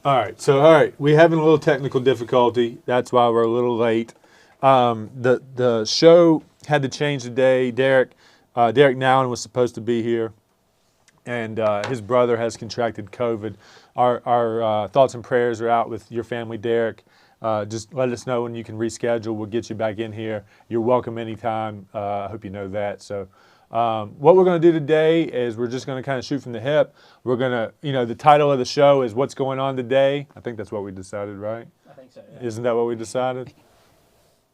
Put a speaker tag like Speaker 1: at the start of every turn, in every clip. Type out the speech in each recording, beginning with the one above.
Speaker 1: All right, we're having a little technical difficulty. That's why we're a little late. The show had to change today. Derek Nowen was supposed to be here, and his brother has contracted COVID. Our thoughts and prayers are out with your family, Derek. Just let us know when you can reschedule. We'll get you back in here. You're welcome anytime. I hope you know that. So what we're going to do today is we're just going to kind of shoot from the hip. We're going to, the title of the show is What's Going On Today. I think that's what we decided, right?
Speaker 2: I think so, yeah.
Speaker 1: Isn't that what we decided?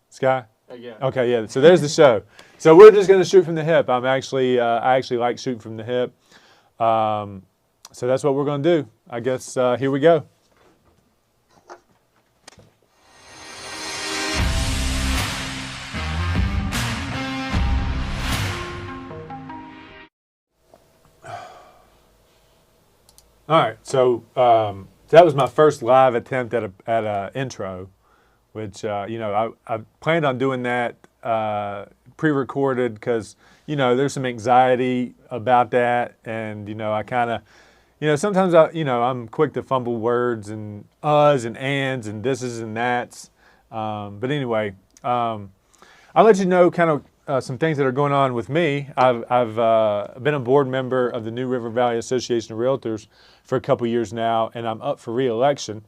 Speaker 1: Sky?
Speaker 2: Yeah.
Speaker 1: Okay, yeah. So there's the show. So we're just going to shoot from the hip. I actually like shooting from the hip. So that's what we're going to do. I guess here we go. All right, so that was my first live attempt at a intro, which I planned on doing that pre-recorded because there's some anxiety about that, and I kind of sometimes I'm quick to fumble words and uhs and ands and thises and that's, but anyway, I'll let you know kind of some things that are going on with me. I've been a board member of the New River Valley Association of Realtors for a couple years now, and I'm up for re-election.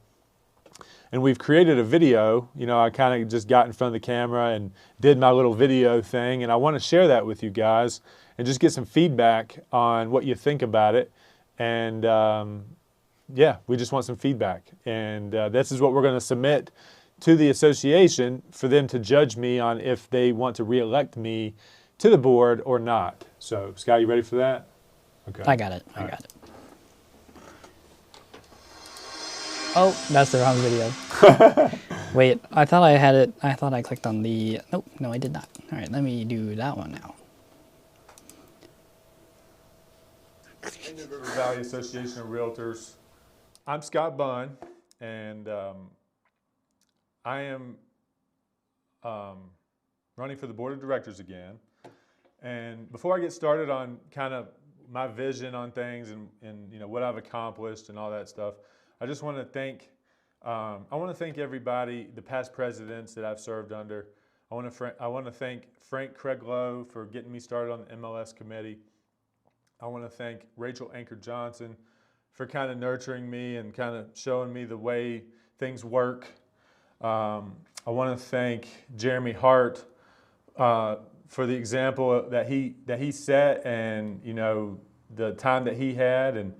Speaker 1: And we've created a video. I kind of just got in front of the camera and did my little video thing, and I want to share that with you guys and just get some feedback on what you think about it. And yeah, we just want some feedback. And this is what we're going to submit to the association for them to judge me on if they want to re-elect me to the board or not. So, Scott, you ready for that? Okay.
Speaker 2: I got it. I got it. Oh, that's the wrong video. Wait, I thought I had it. I thought I clicked on the... Nope, no, I did not. All right, let me do that one now.
Speaker 1: New River Valley Association of Realtors. I'm Scott Bunn, and I am running for the board of directors again. And before I get started on kind of my vision on things and what I've accomplished and all that stuff, I just want to thank everybody, the past presidents that I've served under. I want to thank Frank Craiglow for getting me started on the MLS committee. I want to thank Rachel Anchor Johnson for kind of nurturing me and kind of showing me the way things work. I want to thank Jeremy Hart for the example that he set, and the time that he had. And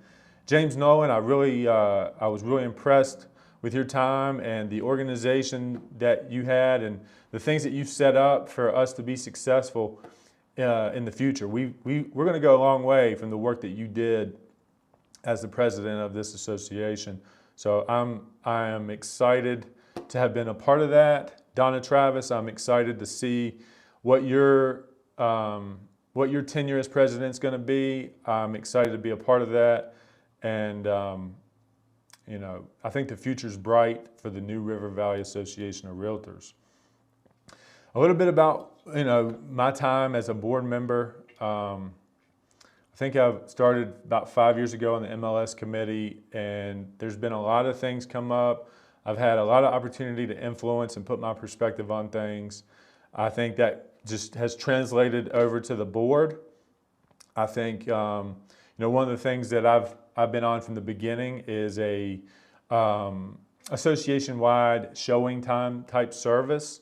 Speaker 1: James Nolan, I was really impressed with your time and the organization that you had and the things that you set up for us to be successful in the future. We're going to go a long way from the work that you did as the president of this association. So I am excited to have been a part of that. Donna Travis, I'm excited to see what your tenure as president is going to be. I'm excited to be a part of that, and I think the future's bright for the New River Valley Association of Realtors. A little bit about my time as a board member. I think I've started about 5 years ago on the MLS committee, and there's been a lot of things come up. I've had a lot of opportunity to influence and put my perspective on things. I think that just has translated over to the board. I think one of the things that I've been on from the beginning is a association-wide showing time type service.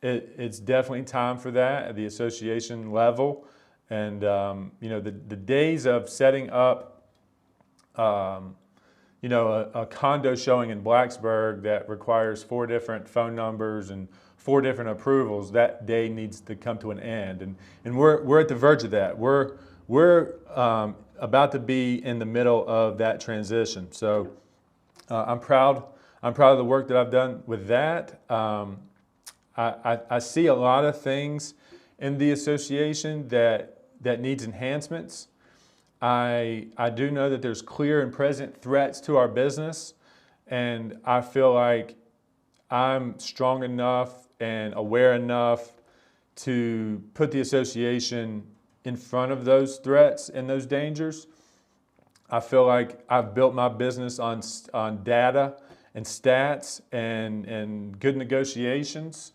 Speaker 1: It's definitely time for that at the association level. And the days of setting up a condo showing in Blacksburg that requires 4 different phone numbers and 4 different approvals, that day needs to come to an end. And we're at the verge of that. We're about to be in the middle of that transition. So I'm proud of the work that I've done with that. I see a lot of things in the association that needs enhancements. I do know that there's clear and present threats to our business, and I feel like I'm strong enough and aware enough to put the association in front of those threats and those dangers. I feel like I've built my business on data and stats and good negotiations.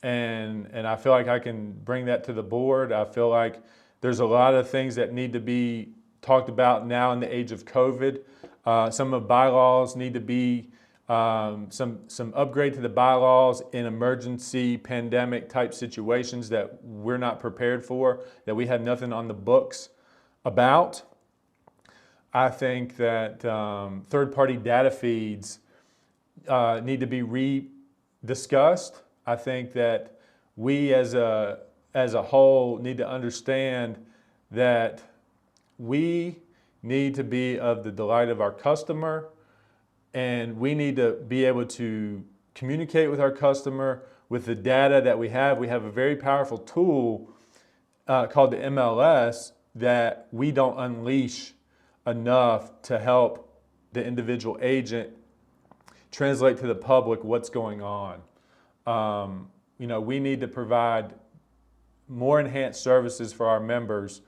Speaker 1: And I feel like I can bring that to the board. I feel like there's a lot of things that need to be talked about now in the age of COVID. Some of the bylaws need to be some upgrade to the bylaws in emergency pandemic type situations that we're not prepared for, that we have nothing on the books about. I think that third-party data feeds need to be rediscussed. I think that we as a whole need to understand that we need to be of the delight of our customer, and we need to be able to communicate with our customer with the data that we have. We have a very powerful tool called the MLS that we don't unleash enough to help the individual agent translate to the public what's going on. We need to provide more enhanced services for our members,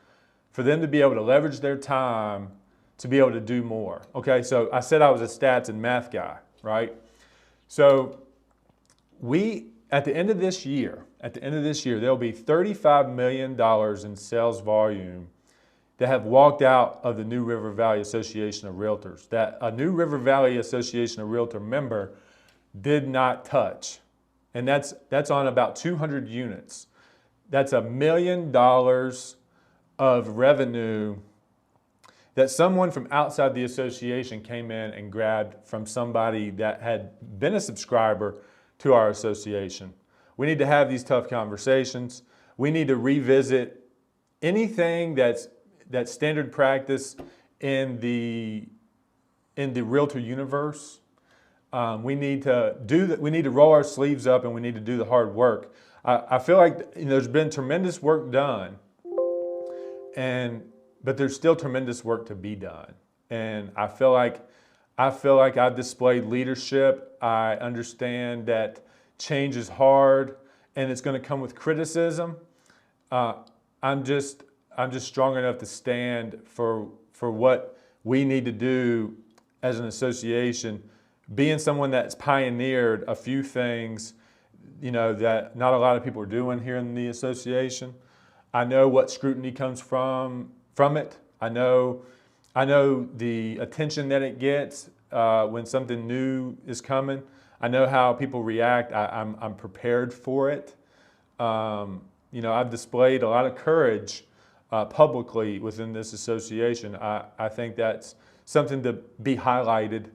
Speaker 1: for them to be able to leverage their time to be able to do more. Okay, so I said I was a stats and math guy, right? So at the end of this year, there'll be $35 million in sales volume that have walked out of the New River Valley Association of Realtors, that a New River Valley Association of Realtor member did not touch. And that's on about 200 units. That's $1 million of revenue that someone from outside the association came in and grabbed from somebody that had been a subscriber to our association. We need to have these tough conversations. We need to revisit anything that's standard practice in the realtor universe. We need to roll our sleeves up, and we need to do the hard work. I feel like there's been tremendous work done, but there's still tremendous work to be done. And I feel like I've displayed leadership. I understand that change is hard, and it's going to come with criticism. I'm just strong enough to stand for what we need to do as an association, being someone that's pioneered a few things, that not a lot of people are doing here in the association. I know what scrutiny comes from it. I know the attention that it gets when something new is coming. I know how people react. I'm prepared for it. I've displayed a lot of courage publicly within this association. I think that's something to be highlighted,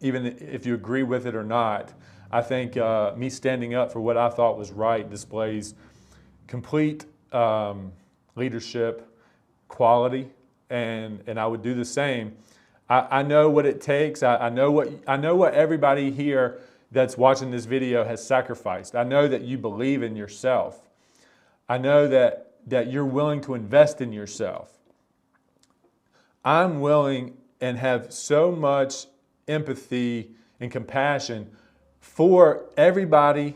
Speaker 1: even if you agree with it or not. I think me standing up for what I thought was right displays complete leadership quality, and I would do the same. I know what it takes. I know what everybody here that's watching this video has sacrificed. I know that you believe in yourself. I know that you're willing to invest in yourself. I'm willing and have so much empathy and compassion for everybody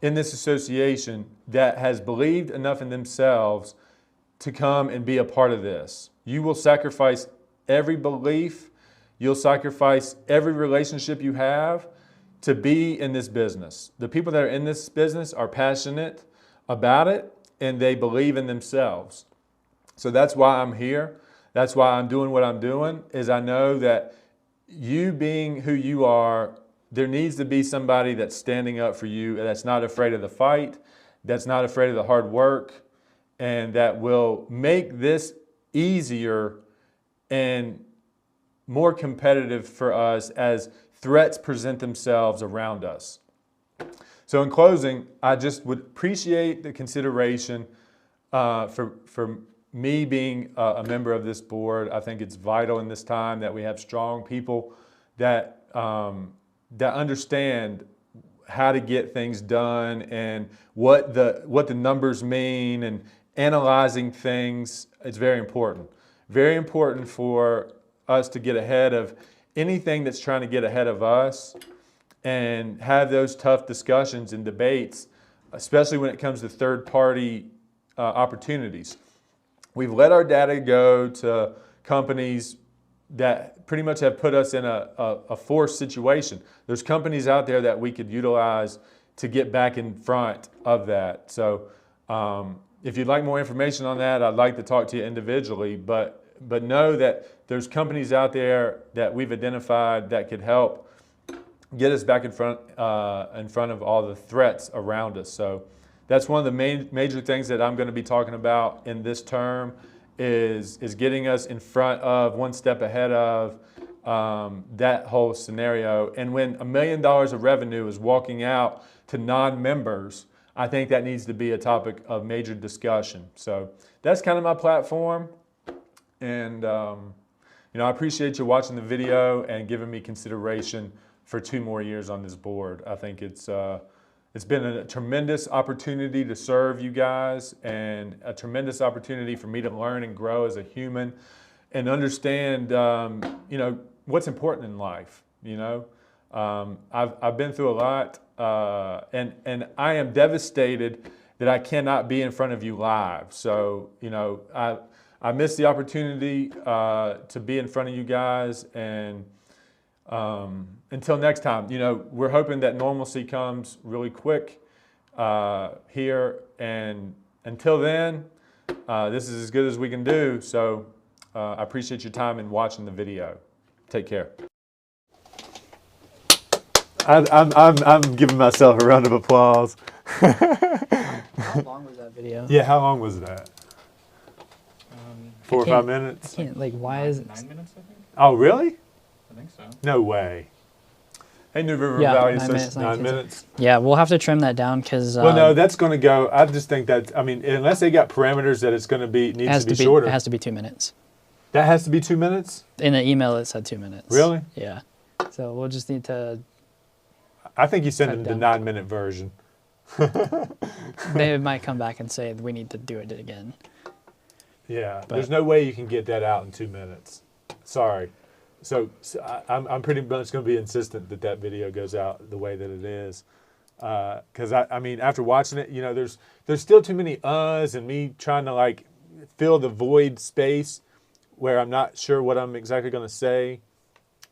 Speaker 1: in this association that has believed enough in themselves to come and be a part of this. You will sacrifice every belief. You'll sacrifice every relationship you have to be in this business. The people that are in this business are passionate about it, and they believe in themselves. So that's why I'm here. That's why I'm doing what I'm doing, is I know that you being who you are, there needs to be somebody that's standing up for you, that's not afraid of the fight, that's not afraid of the hard work, and that will make this easier and more competitive for us as threats present themselves around us. So in closing, I just would appreciate the consideration for me being a member of this board. I think it's vital in this time that we have strong people that understand how to get things done and what the numbers mean, and analyzing things. It's very important. Very important for us to get ahead of anything that's trying to get ahead of us, and have those tough discussions and debates, especially when it comes to third-party opportunities. We've let our data go to companies that pretty much have put us in a forced situation. There's companies out there that we could utilize to get back in front of that. So if you'd like more information on that, I'd like to talk to you individually, but know that there's companies out there that we've identified that could help get us back in front of all the threats around us. So that's one of the major things that I'm going to be talking about in this term is getting us in front of, one step ahead of that whole scenario. And when $1 million of revenue is walking out to non-members, I think that needs to be a topic of major discussion. So that's kind of my platform. And I appreciate you watching the video and giving me consideration for 2 more years on this board. I think it's been a tremendous opportunity to serve you guys and a tremendous opportunity for me to learn and grow as a human and understand, what's important in life. I've been through a lot, and I am devastated that I cannot be in front of you live. So, I missed the opportunity to be in front of you guys, and until next time, we're hoping that normalcy comes really quick here, and until then, this is as good as we can do. So I appreciate your time in watching the video. Take care. I'm giving myself a round of applause.
Speaker 2: How long was that video?
Speaker 1: Yeah, how long was that? 4 or 5 minutes?
Speaker 2: I can't, why is it?
Speaker 3: 9 minutes, I think.
Speaker 1: Oh, really?
Speaker 3: I think so.
Speaker 1: No way. Hey, New River
Speaker 2: Yeah,
Speaker 1: Valley
Speaker 2: 9 minutes,
Speaker 1: Association, 9 minutes.
Speaker 2: Yeah, we'll have to trim that down because.
Speaker 1: Well, no, that's going to go. I just think that, unless they got parameters that it's going to be, needs to be shorter.
Speaker 2: It has to be 2 minutes.
Speaker 1: That has to be 2 minutes?
Speaker 2: In the email, it said 2 minutes.
Speaker 1: Really?
Speaker 2: Yeah. So we'll just need to.
Speaker 1: I think you sent them the
Speaker 2: down.
Speaker 1: 9-minute version.
Speaker 2: They might come back and say we need to do it again.
Speaker 1: Yeah, there's no way you can get that out in 2 minutes. Sorry. So I'm pretty much going to be insistent that video goes out the way that it is. Because, after watching it, there's still too many uhs and me trying to, fill the void space where I'm not sure what I'm exactly going to say.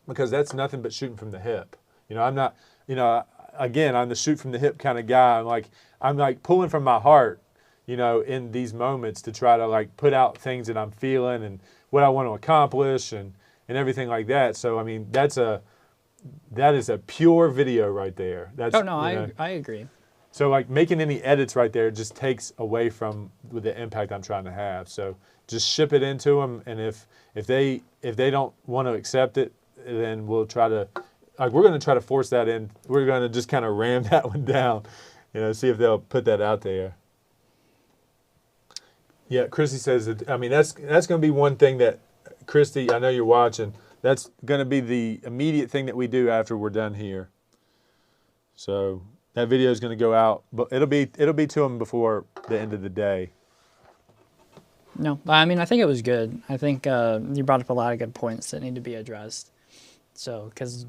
Speaker 1: Because that's nothing but shooting from the hip. I'm not, again, I'm the shoot from the hip kind of guy. I'm pulling from my heart, in these moments to try to put out things that I'm feeling and what I want to accomplish and everything like that. So, that is a pure video right there. That's,
Speaker 2: I agree.
Speaker 1: So making any edits right there just takes away from the impact I'm trying to have. So just ship it into them. And if they don't want to accept it, then we'll try to, we're going to try to force that in. We're going to just kind of ram that one down, see if they'll put that out there. Yeah, Christy says that, that's going to be one thing that, Christy, I know you're watching. That's going to be the immediate thing that we do after we're done here. So that video is going to go out, but it'll be to them before the end of the day.
Speaker 2: No, I think it was good. I think you brought up a lot of good points that need to be addressed. So, because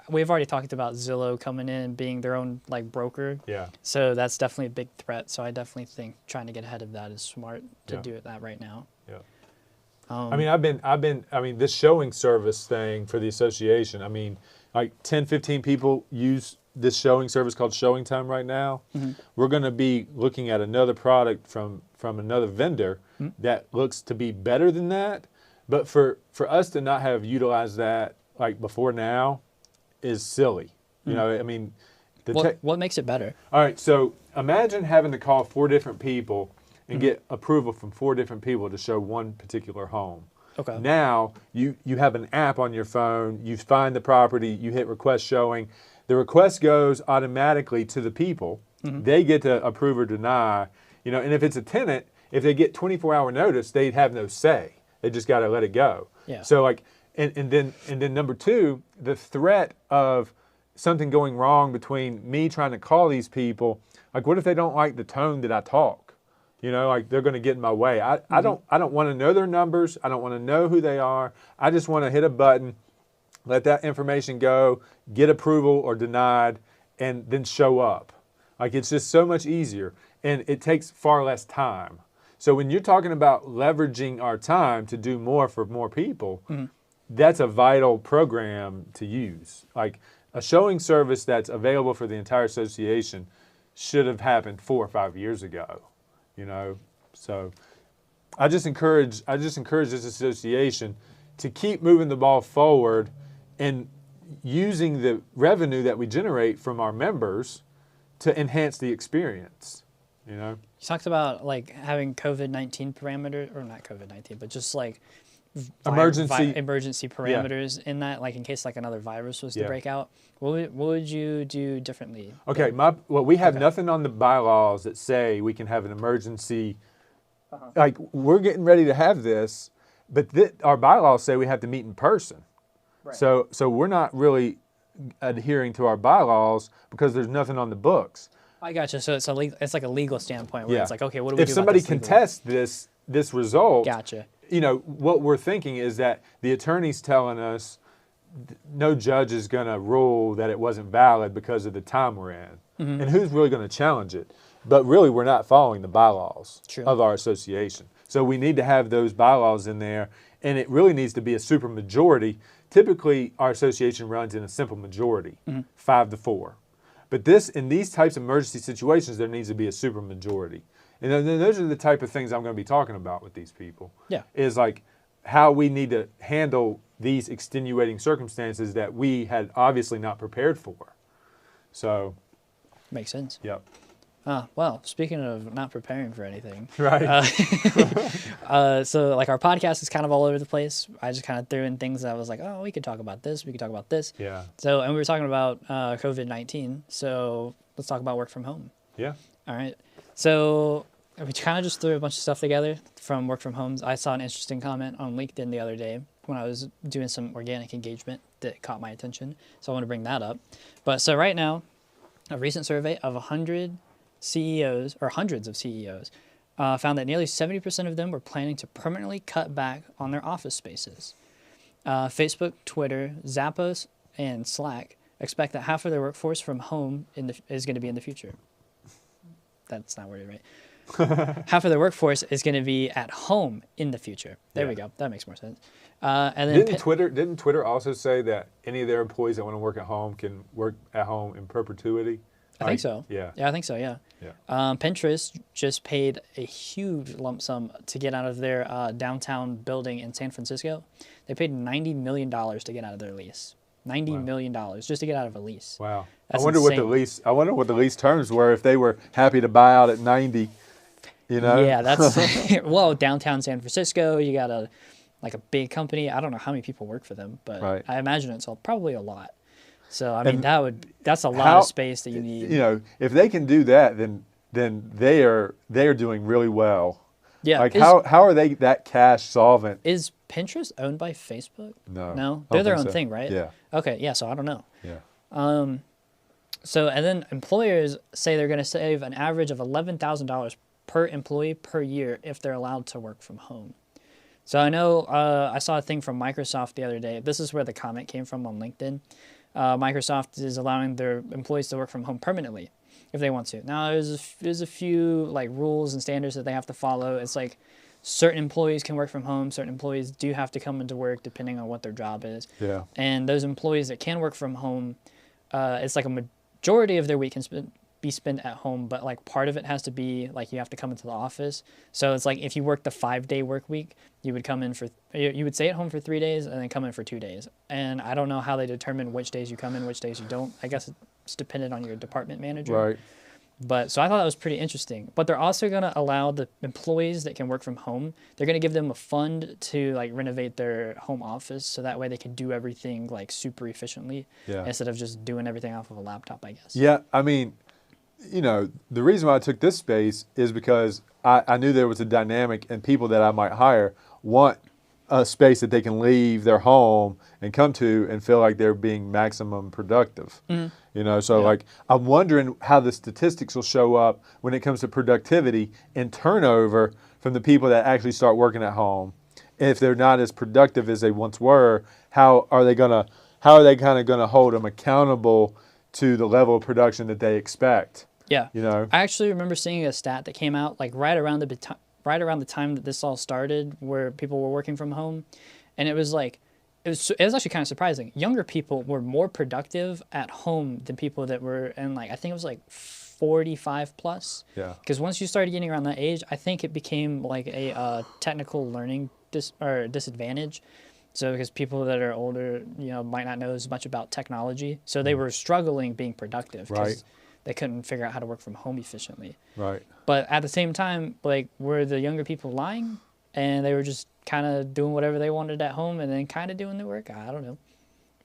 Speaker 2: we've already talked about Zillow coming in and being their own broker. Yeah. So that's definitely a big threat. So I definitely think trying to get ahead of that is smart to do that right now. Yeah. This showing service thing for the association. 10, 15 people use this showing service called Showing Time right now. Mm-hmm. We're going to be looking at another product from another vendor that looks to be better than that. But for us to not have utilized that before now is silly. What makes it better? All right, so imagine having to call 4 different people and get approval from 4 different people to show one particular home. Okay. Now you have an app on your phone, you find the property, you hit request showing. The request goes automatically to the people. Mm-hmm. They get to approve or deny. And if it's a tenant, if they get 24-hour notice, they'd have no say. They just got to let it go. Yeah. So and then number 2, the threat of something going wrong between me trying to call these people. What if they don't like the tone that I talk? They're going to get in my way. I don't want to know their numbers. I don't want to know who they are. I just want to hit a button, let that information go, get approval or denied, and then show up. It's just so much easier, and it takes far less time. So when you're talking about leveraging our time to do more for more people, that's a vital program to use. Like a showing service that's available for the entire association should have happened 4 or 5 years ago, you know. So I just encourage this association to keep moving the ball forward and using the revenue that we generate from our members to enhance the experience, you know.
Speaker 3: You talked about like having COVID-19 parameters, or not COVID-19, but just like emergency parameters in that, like in case like another virus was to break out. What would you do differently?
Speaker 2: Okay, we have nothing on the bylaws that say we can have an emergency. Like we're getting ready to have this, but our bylaws say we have to meet in person.
Speaker 3: Right.
Speaker 2: So we're not really adhering to our bylaws because there's nothing on the books.
Speaker 3: I gotcha. So it's like a legal standpoint where it's like, okay, what do we do
Speaker 2: if somebody
Speaker 3: about this
Speaker 2: contests this result,
Speaker 3: gotcha.
Speaker 2: You know, what we're thinking is that the attorney's telling us no judge is going to rule that it wasn't valid because of the time we're in. And who's really going to challenge it? But really, we're not following the bylaws of our association. So we need to have those bylaws in there, and it really needs to be a super majority. Typically, our association runs in a simple majority, 5-4. But in these types of emergency situations, there needs to be a super majority. And then those are the type of things I'm going to be talking about with these people.
Speaker 3: Yeah.
Speaker 2: Is like how we need to handle these extenuating circumstances that we had obviously not prepared for. So.
Speaker 3: Makes sense.
Speaker 2: Yep.
Speaker 3: Well, speaking of not preparing for anything.
Speaker 2: Right.
Speaker 3: So like our podcast is kind of all over the place. I just kind of threw in things that I was like, oh, we could talk about this. We could talk about this.
Speaker 2: Yeah.
Speaker 3: So, and we were talking about COVID-19. So let's talk about work from home.
Speaker 2: Yeah.
Speaker 3: All right. So we kind of just threw a bunch of stuff together from work from homes. I saw an interesting comment on LinkedIn the other day when I was doing some organic engagement that caught my attention. So I want to bring that up. But so right now, a recent survey of 100 CEOs, or hundreds of CEOs, found that nearly 70% of them were planning to permanently cut back on their office spaces. Facebook, Twitter, Zappos, and Slack expect that half of their workforce from home is going to be in the future. That's not worded right. Half of their workforce is going to be at home in the future. There we go. That makes more sense. And then
Speaker 2: didn't Twitter also say that any of their employees that want to work at home can work at home in perpetuity?
Speaker 3: I think so.
Speaker 2: Yeah.
Speaker 3: Yeah, I think so. Yeah. Pinterest just paid a huge lump sum to get out of their downtown building in San Francisco. They paid $90 million to get out of their lease. $90 million just to get out of a lease.
Speaker 2: Wow.
Speaker 3: That's
Speaker 2: I wonder
Speaker 3: insane.
Speaker 2: what the lease terms were if they were happy to buy out at 90. You know.
Speaker 3: Yeah, that's well, downtown San Francisco. You got a big company. I don't know how many people work for them, but I imagine it's probably a lot. So I mean, that's a lot of space that you need.
Speaker 2: You know, if they can do that, then they are doing really well.
Speaker 3: Yeah.
Speaker 2: Like how are they that cash solvent?
Speaker 3: Is Pinterest owned by Facebook?
Speaker 2: No.
Speaker 3: No, they're their own thing, right?
Speaker 2: Yeah.
Speaker 3: Okay. Yeah. So I don't know.
Speaker 2: Yeah.
Speaker 3: So and then employers say they're going to save an average of $11,000 per employee per year if they're allowed to work from home. So I know I saw a thing from Microsoft the other day. This is where the comment came from on LinkedIn. Microsoft is allowing their employees to work from home permanently if they want to. Now, there's a few like rules and standards that they have to follow. It's like certain employees can work from home. Certain employees do have to come into work depending on what their job is.
Speaker 2: Yeah.
Speaker 3: And those employees that can work from home, it's like a majority of their week can be spent at home, but like part of it has to be like you have to come into the office. So it's like if you work the 5-day work week, you would stay at home for 3 days and then come in for 2 days. And I don't know how they determine which days you come in, which days you don't. I guess it's dependent on your department manager.
Speaker 2: Right.
Speaker 3: But so I thought that was pretty interesting. But they're also going to allow the employees that can work from home, they're going to give them a fund to like renovate their home office so that way they can do everything like super efficiently instead of just doing everything off of a laptop, I guess.
Speaker 2: Yeah, I mean, you know, the reason why I took this space is because I knew there was a dynamic and people that I might hire want a space that they can leave their home and come to and feel like they're being maximum productive. Mm-hmm. You know, so like I'm wondering how the statistics will show up when it comes to productivity and turnover from the people that actually start working at home. And if they're not as productive as they once were, how are they kind of going to hold them accountable to the level of production that they expect?
Speaker 3: Yeah.
Speaker 2: You know,
Speaker 3: I actually remember seeing a stat that came out like right around the time that this all started, where people were working from home, and it was like it was actually kind of surprising. Younger people were more productive at home than people that were in like, I think it was like 45 plus.
Speaker 2: Yeah.
Speaker 3: Because once you started getting around that age, I think it became like a technical learning disadvantage. So because people that are older, might not know as much about technology, so they were struggling being productive because
Speaker 2: Right.
Speaker 3: they couldn't figure out how to work from home efficiently.
Speaker 2: Right.
Speaker 3: But at the same time, like, were the younger people lying, and they were just kind of doing whatever they wanted at home and then kind of doing the work? I don't know.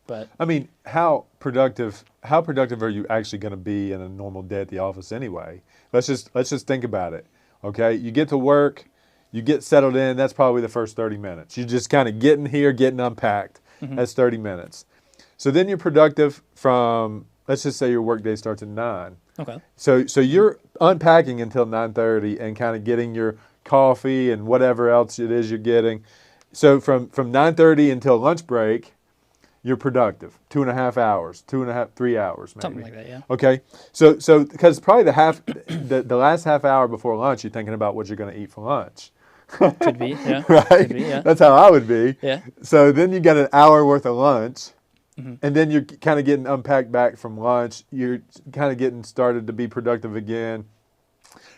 Speaker 3: But
Speaker 2: I mean, how productive are you actually going to be in a normal day at the office anyway? Let's just think about it. Okay, you get to work, you get settled in. That's probably the first 30 minutes. You're just kind of getting here, getting unpacked. That's 30 minutes. So then you're productive from, let's just say your workday starts at 9.
Speaker 3: okay,
Speaker 2: So you're unpacking until 9:30 and kind of getting your coffee and whatever else it is you're getting. So from 9:30 until lunch break, you're productive. 2.5 hours, 3 hours maybe.
Speaker 3: something like that, yeah.
Speaker 2: Okay. So because probably the last half hour before lunch, you're thinking about what you're going to eat for lunch.
Speaker 3: Could be, yeah.
Speaker 2: Right?
Speaker 3: Could be, yeah.
Speaker 2: That's how I would be.
Speaker 3: Yeah.
Speaker 2: So then you got an hour worth of lunch. And then you're kind of getting unpacked back from lunch. You're kind of getting started to be productive again.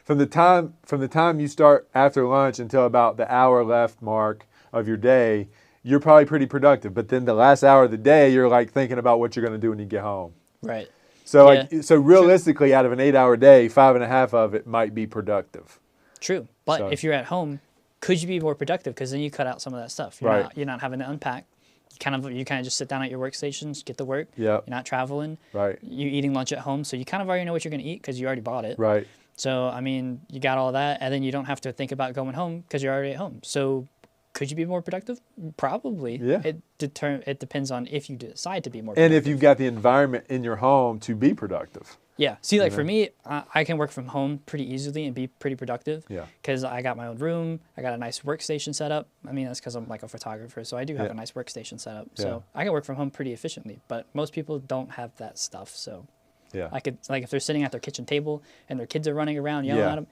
Speaker 2: From the time you start after lunch until about the hour left mark of your day, you're probably pretty productive. But then the last hour of the day, you're like thinking about what you're going to do when you get home.
Speaker 3: Right.
Speaker 2: So
Speaker 3: Yeah.
Speaker 2: so realistically, out of an 8-hour day, 5.5 of it might be productive.
Speaker 3: True. But
Speaker 2: So-
Speaker 3: if you're at home, could you be more productive? Because then you cut out some of that stuff.
Speaker 2: Right.
Speaker 3: You're not having to unpack. You kind of just sit down at your workstations, get to work.
Speaker 2: Yep.
Speaker 3: You're not traveling.
Speaker 2: Right.
Speaker 3: You're eating lunch at home, so you kind of already know what you're going to eat because you already bought it.
Speaker 2: Right.
Speaker 3: So, I mean, you got all that, and then you don't have to think about going home because you're already at home. So, could you be more productive? Probably.
Speaker 2: Yeah.
Speaker 3: It depends on if you decide to be more
Speaker 2: And
Speaker 3: productive.
Speaker 2: if you've got the environment in your home to be productive.
Speaker 3: Yeah. See, like for me, I can work from home pretty easily and be pretty productive.
Speaker 2: Yeah.
Speaker 3: Because I got my own room. I got a nice workstation set up. I mean, that's because I'm like a photographer, so I do have
Speaker 2: Yeah.
Speaker 3: a nice workstation set up.
Speaker 2: Yeah.
Speaker 3: So I can work from home pretty efficiently. But most people don't have that stuff. So
Speaker 2: Yeah.
Speaker 3: I could, like, if they're sitting at their kitchen table and their kids are running around yelling
Speaker 2: Yeah.
Speaker 3: at them,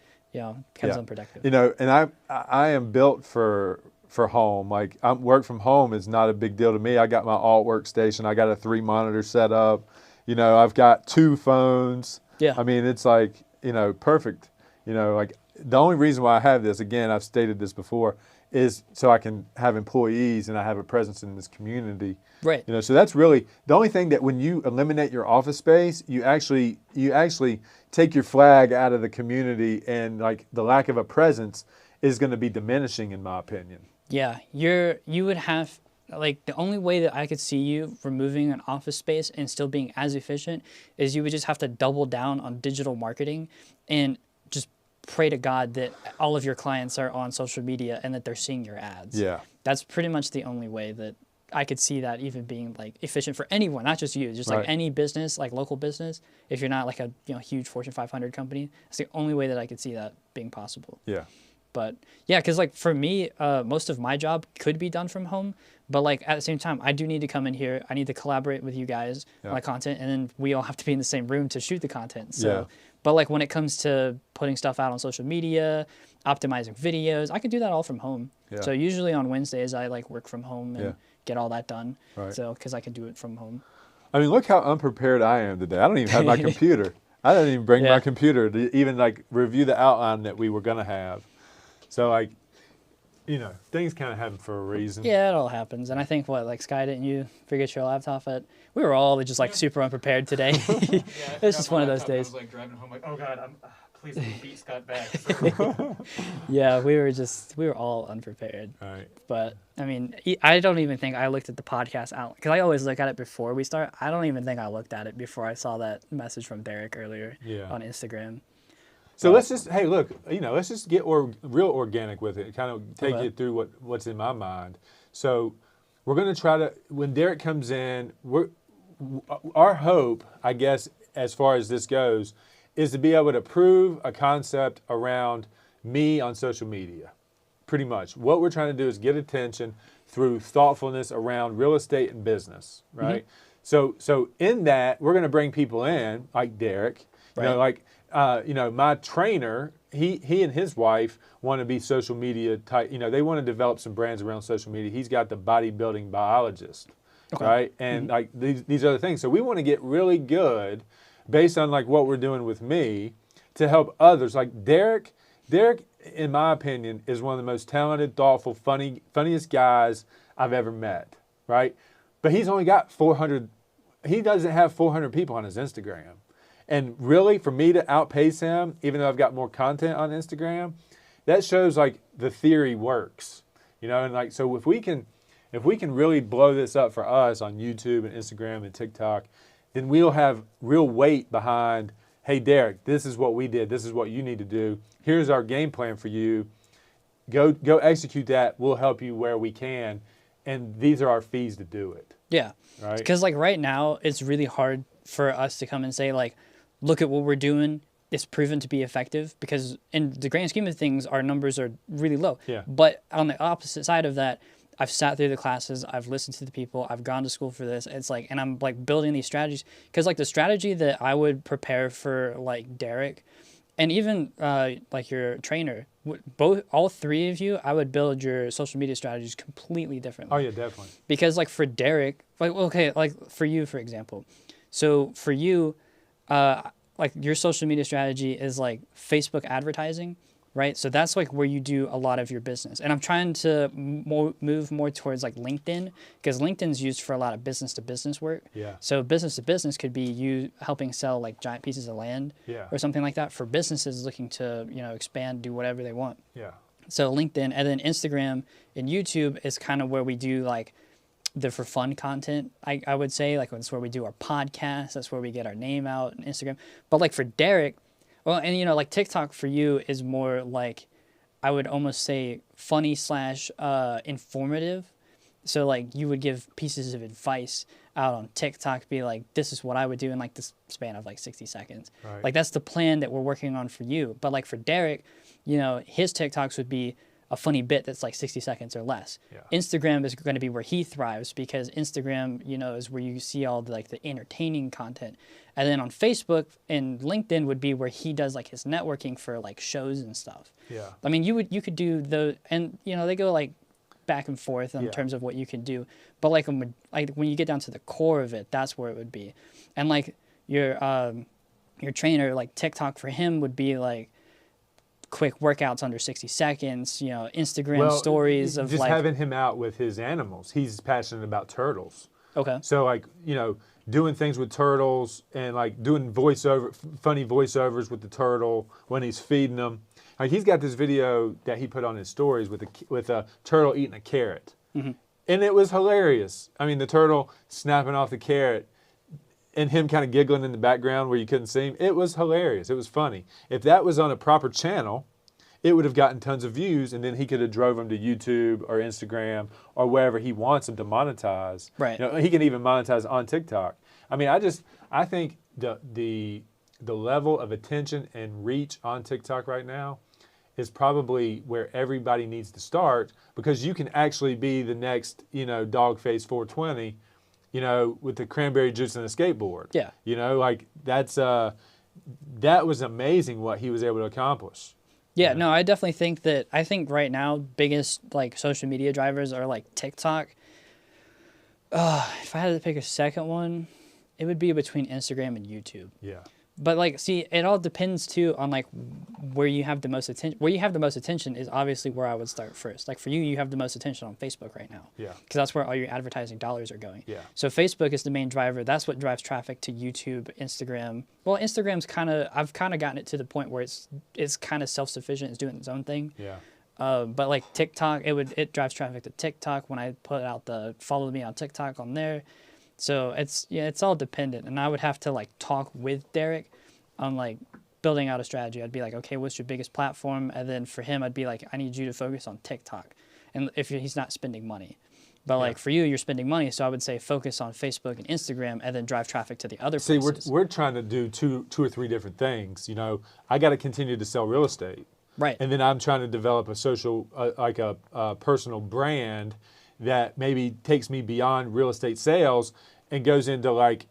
Speaker 3: becomes
Speaker 2: Yeah.
Speaker 3: unproductive.
Speaker 2: And I am built for home. Like work from home is not a big deal to me. I got my alt workstation. I got a 3-monitor setup. I've got 2 phones.
Speaker 3: Yeah.
Speaker 2: I mean, it's like, perfect. Like the only reason why I have this, again, I've stated this before, is so I can have employees and I have a presence in this community.
Speaker 3: Right.
Speaker 2: So that's really the only thing, that when you eliminate your office space, you actually take your flag out of the community, and like the lack of a presence is going to be diminishing, in my opinion.
Speaker 3: Yeah, you would have, like, the only way that I could see you removing an office space and still being as efficient is you would just have to double down on digital marketing and just pray to God that all of your clients are on social media and that they're seeing your ads.
Speaker 2: Yeah.
Speaker 3: That's pretty much the only way that I could see that even being like efficient for anyone, not just you, just like
Speaker 2: Right.
Speaker 3: any business, like local business. If you're not like a huge Fortune 500 company, that's the only way that I could see that being possible.
Speaker 2: Yeah.
Speaker 3: But yeah, because like for me, most of my job could be done from home. But like at the same time, I do need to come in here. I need to collaborate with you guys
Speaker 2: Yeah.
Speaker 3: on the content, and then we all have to be in the same room to shoot the content. So,
Speaker 2: Yeah.
Speaker 3: but like when it comes to putting stuff out on social media, optimizing videos, I can do that all from home.
Speaker 2: Yeah.
Speaker 3: So usually on Wednesdays, I like work from home and
Speaker 2: Yeah.
Speaker 3: get all that done.
Speaker 2: Right.
Speaker 3: So because I can do it from home.
Speaker 2: I mean, look how unprepared I am today. I don't even have my computer. I didn't even bring
Speaker 3: Yeah.
Speaker 2: my computer to even like review the outline that we were going to have. So like, things kind of happen for a reason.
Speaker 3: Yeah, it all happens. And I think like Sky, didn't you forget your laptop at? We were all just like super unprepared today.
Speaker 4: Yeah,
Speaker 3: It's just one of those days.
Speaker 4: I was like driving home, like, oh god, please beat Scott back. So,
Speaker 3: Yeah, we were all unprepared.
Speaker 2: All right.
Speaker 3: But I mean, I don't even think I looked at the podcast out because I always look at it before we start. I don't even think I looked at it before I saw that message from Derek earlier
Speaker 2: Yeah.
Speaker 3: on Instagram.
Speaker 2: So let's just, hey, look, let's just get real organic with it. Kind of take
Speaker 3: Okay.
Speaker 2: you through what's in my mind. So we're going to try to, when Derek comes in, our hope, I guess, as far as this goes, is to be able to prove a concept around me on social media. Pretty much. What we're trying to do is get attention through thoughtfulness around real estate and business, right? So in that, we're going to bring people in, like Derek,
Speaker 3: Right.
Speaker 2: like, my trainer, he and his wife want to be social media type. They want to develop some brands around social media. He's got the bodybuilding biologist, right? And like these other things. So we want to get really good based on like what we're doing with me to help others. Like Derek, in my opinion, is one of the most talented, thoughtful, funniest guys I've ever met, right? But he's only got 400. He doesn't have 400 people on his Instagram. And really, for me to outpace him, even though I've got more content on Instagram, that shows like the theory works, And like, so if we can really blow this up for us on YouTube and Instagram and TikTok, then we'll have real weight behind. Hey, Derek, this is what we did. This is what you need to do. Here's our game plan for you. Go execute that. We'll help you where we can, and these are our fees to do it.
Speaker 3: Yeah,
Speaker 2: right.
Speaker 3: Because like right now, it's really hard for us to come and say like, look at what we're doing. It's proven to be effective because in the grand scheme of things, our numbers are really low.
Speaker 2: Yeah.
Speaker 3: But on the opposite side of that, I've sat through the classes, I've listened to the people, I've gone to school for this. It's like, and I'm like building these strategies because like the strategy that I would prepare for like Derek and even like your trainer, all three of you, I would build your social media strategies completely differently.
Speaker 2: Oh yeah, definitely.
Speaker 3: Because like for Derek, like, okay, like for you, for example. So for you, like your social media strategy is like Facebook advertising, right? So that's like where you do a lot of your business. And I'm trying to move more towards like LinkedIn because LinkedIn's used for a lot of business to business work.
Speaker 2: Yeah.
Speaker 3: So business to business could be you helping sell like giant pieces of land or something like that for businesses looking to, expand, do whatever they want.
Speaker 2: Yeah.
Speaker 3: So LinkedIn and then Instagram and YouTube is kind of where we do like the for fun content, I would say. Like that's where we do our podcast. That's where we get our name out on Instagram. But like for Derek, well, and like TikTok for you is more like, I would almost say funny / informative. So like you would give pieces of advice out on TikTok, be like, this is what I would do in like this span of like 60 seconds.
Speaker 2: Right.
Speaker 3: Like that's the plan that we're working on for you. But like for Derek, his TikToks would be a funny bit that's like 60 seconds or less.
Speaker 2: Yeah.
Speaker 3: Instagram is going to be where he thrives because Instagram, is where you see all the like the entertaining content. And then on Facebook and LinkedIn would be where he does like his networking for like shows and stuff.
Speaker 2: Yeah.
Speaker 3: I mean, you could do the, and they go like back and forth in terms of what you can do. But like when you get down to the core of it, that's where it would be. And like your trainer, like TikTok for him would be like quick workouts under 60 seconds, Instagram stories of
Speaker 2: just
Speaker 3: like
Speaker 2: having him out with his animals. He's passionate about turtles.
Speaker 3: Okay.
Speaker 2: So like, doing things with turtles and like doing funny voiceovers with the turtle when he's feeding them. Like he's got this video that he put on his stories with a turtle eating a carrot.
Speaker 3: Mm-hmm.
Speaker 2: And it was hilarious. I mean, the turtle snapping off the carrot and him kind of giggling in the background where you couldn't see him. It was hilarious. It was funny. If that was on a proper channel, it would have gotten tons of views, and then he could have drove them to YouTube or Instagram or wherever he wants them to monetize.
Speaker 3: Right.
Speaker 2: He can even monetize on TikTok. I mean, I think the level of attention and reach on TikTok right now is probably where everybody needs to start because you can actually be the next, Dogface 420. With the cranberry juice and a skateboard.
Speaker 3: Yeah.
Speaker 2: Like that was amazing what he was able to accomplish.
Speaker 3: Yeah, no, I definitely think right now biggest like social media drivers are like TikTok. If I had to pick a second one, it would be between Instagram and YouTube.
Speaker 2: Yeah.
Speaker 3: But like, see, it all depends too on like where you have the most attention. Where you have the most attention is obviously where I would start first. Like for you, you have the most attention on Facebook right now.
Speaker 2: Yeah.
Speaker 3: Because that's where all your advertising dollars are going.
Speaker 2: Yeah.
Speaker 3: So Facebook is the main driver. That's what drives traffic to YouTube, Instagram. Well, Instagram's I've kind of gotten it to the point where it's kind of self-sufficient. It's doing its own thing.
Speaker 2: Yeah.
Speaker 3: But like TikTok, it drives traffic to TikTok when I put out the follow me on TikTok on there. So it's all dependent, and I would have to like talk with Derek on like building out a strategy. I'd be like, okay, what's your biggest platform? And then for him, I'd be like, I need you to focus on TikTok, and if he's not spending money, but like for you, you're spending money, so I would say focus on Facebook and Instagram, and then drive traffic to the other places.
Speaker 2: See, we're trying to do two or three different things. I got to continue to sell real estate,
Speaker 3: right?
Speaker 2: And then I'm trying to develop a social, like a personal brand that maybe takes me beyond real estate sales and goes into like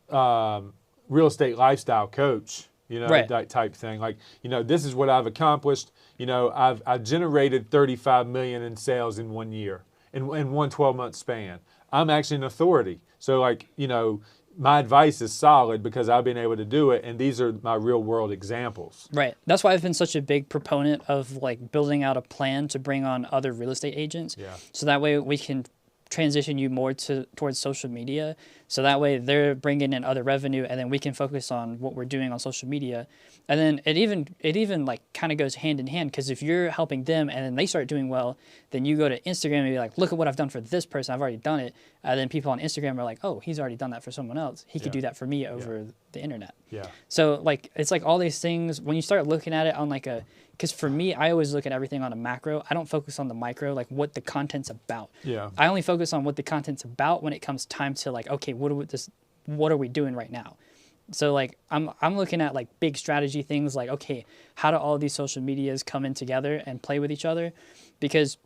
Speaker 2: real estate lifestyle coach, you know,
Speaker 3: Right.
Speaker 2: that type thing. Like, you know, this is what I've accomplished. You know, I've generated 35 million in sales in 1 year, in one 12-month span. I'm actually an authority. So like, you know, my advice is solid because I've been able to do it, and these are my real world examples.
Speaker 3: Right. That's why I've been such a big proponent of like building out a plan to bring on other real estate agents.
Speaker 2: Yeah.
Speaker 3: So that way we can transition you more towards social media. So that way they're bringing in other revenue, and then we can focus on what we're doing on social media. And then it even like kind of goes hand in hand, because if you're helping them and then they start doing well, then you go to Instagram and be like, look at what I've done for this person. I've already done it. And then people on Instagram are like, oh, he's already done that for someone else. He could do that for me over the internet.
Speaker 2: Yeah.
Speaker 3: So like it's like all these things when you start looking at it on like a, because for me I always look at everything on a macro. I don't focus on the micro, like what the content's about.
Speaker 2: Yeah.
Speaker 3: I only focus on what the content's about when it comes time to like, okay, what are we doing right now? So like I'm looking at like big strategy things like, okay, how do all these social medias come in together and play with each other? Because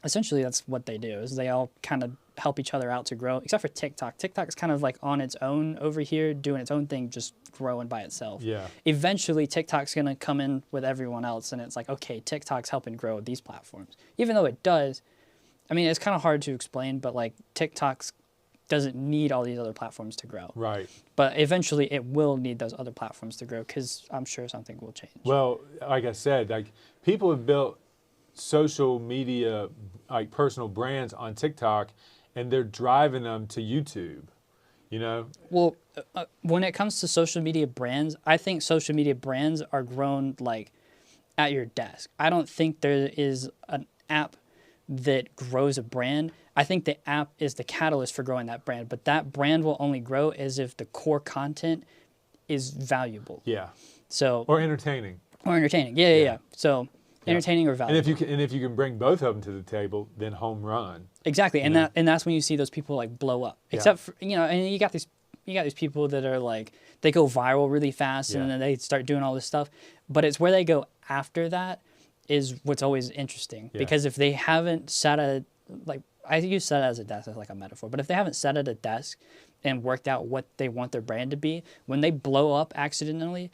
Speaker 3: essentially that's what they do, is they all kind of help each other out to grow, except for TikTok. TikTok is kind of like on its own over here, doing its own thing, just growing by itself.
Speaker 2: Yeah.
Speaker 3: Eventually TikTok's going to come in with everyone else, and it's like, okay, TikTok's helping grow these platforms. Even though it does, I mean, it's kind of hard to explain, but like TikTok's doesn't need all these other platforms to grow.
Speaker 2: Right.
Speaker 3: But eventually it will need those other platforms to grow, because I'm sure something will change.
Speaker 2: Well, like I said, like people have built social media, like personal brands on TikTok, and they're driving them to YouTube, you know?
Speaker 3: Well, when it comes to social media brands, I think social media brands are grown like at your desk. I don't think there is an app that grows a brand. I think the app is the catalyst for growing that brand, but that brand will only grow as if the core content is valuable.
Speaker 2: Yeah.
Speaker 3: So
Speaker 2: Or entertaining.
Speaker 3: or entertaining. Yeah. So entertaining or valuable.
Speaker 2: And if you can bring both of them to the table, then home run.
Speaker 3: Exactly, and
Speaker 2: Yeah.
Speaker 3: that's when you see those people like blow up.
Speaker 2: Yeah.
Speaker 3: Except for, you know, and you got these people that are like, they go viral really fast,
Speaker 2: Yeah.
Speaker 3: and then they start doing all this stuff. But it's where they go after that is what's always interesting,
Speaker 2: Yeah.
Speaker 3: because if they haven't sat at, like, I use sat as a desk as like a metaphor, but if they haven't sat at a desk and worked out what they want their brand to be, when they blow up accidentally,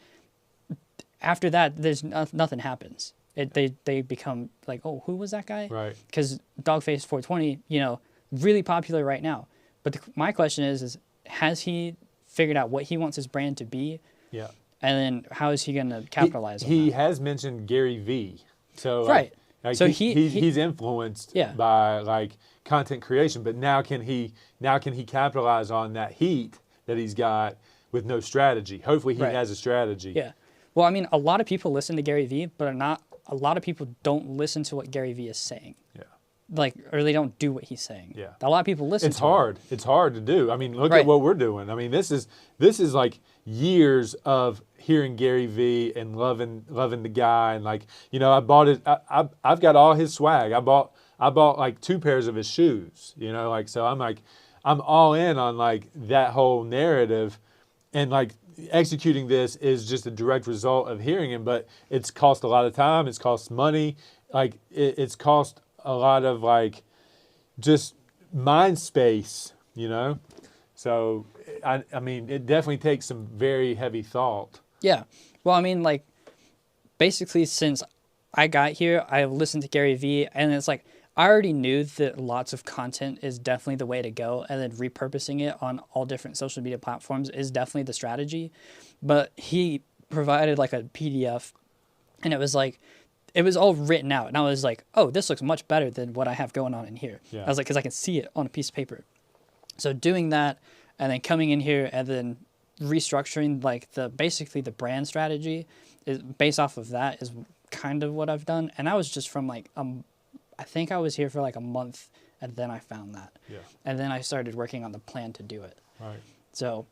Speaker 3: after that there's nothing happens. They become like, oh, who was that guy?
Speaker 2: Right.
Speaker 3: Because Dogface 420, you know, really popular right now. But my question is has he figured out what he wants his brand to be?
Speaker 2: Yeah.
Speaker 3: And then how is he going to capitalize on
Speaker 2: He
Speaker 3: that?
Speaker 2: has mentioned Gary Vee. So
Speaker 3: Right.
Speaker 2: like
Speaker 3: So
Speaker 2: he's influenced
Speaker 3: Yeah.
Speaker 2: by like content creation, but now can he capitalize on that heat that he's got with no strategy? Hopefully he
Speaker 3: Right.
Speaker 2: has a strategy.
Speaker 3: Yeah. Well, I mean, a lot of people listen to Gary Vee, but a lot of people don't listen to what Gary Vee is saying.
Speaker 2: Yeah.
Speaker 3: Like, or they don't do what he's saying.
Speaker 2: Yeah.
Speaker 3: A lot of people listen
Speaker 2: It's
Speaker 3: to him.
Speaker 2: hard. It's hard to do. I mean, look
Speaker 3: Right.
Speaker 2: at what we're doing. I mean, this is like years of hearing Gary Vee and loving the guy, and like, you know, I bought it. I've got all his swag. I bought like 2 pairs of his shoes. You know, like, so I'm all in on like that whole narrative, and like executing this is just a direct result of hearing him. But it's cost a lot of time. It's cost money. Like it's cost a lot of like just mind space, you know? So, I mean, it definitely takes some very heavy thought.
Speaker 3: Yeah. Well, I mean, like, basically, since I got here, I've listened to Gary Vee, and it's like, I already knew that lots of content is definitely the way to go, and then repurposing it on all different social media platforms is definitely the strategy. But he provided like a PDF, and it was like, it was all written out, and I was like, oh, this looks much better than what I have going on in here.
Speaker 2: Yeah.
Speaker 3: I was like, because I can see it on a piece of paper. So doing that, and then coming in here, and then restructuring like basically the brand strategy is based off of that is kind of what I've done. And I was just from like I think I was here for like a month, and then I found that.
Speaker 2: Yeah.
Speaker 3: And then I started working on the plan to do it.
Speaker 2: Right.
Speaker 3: So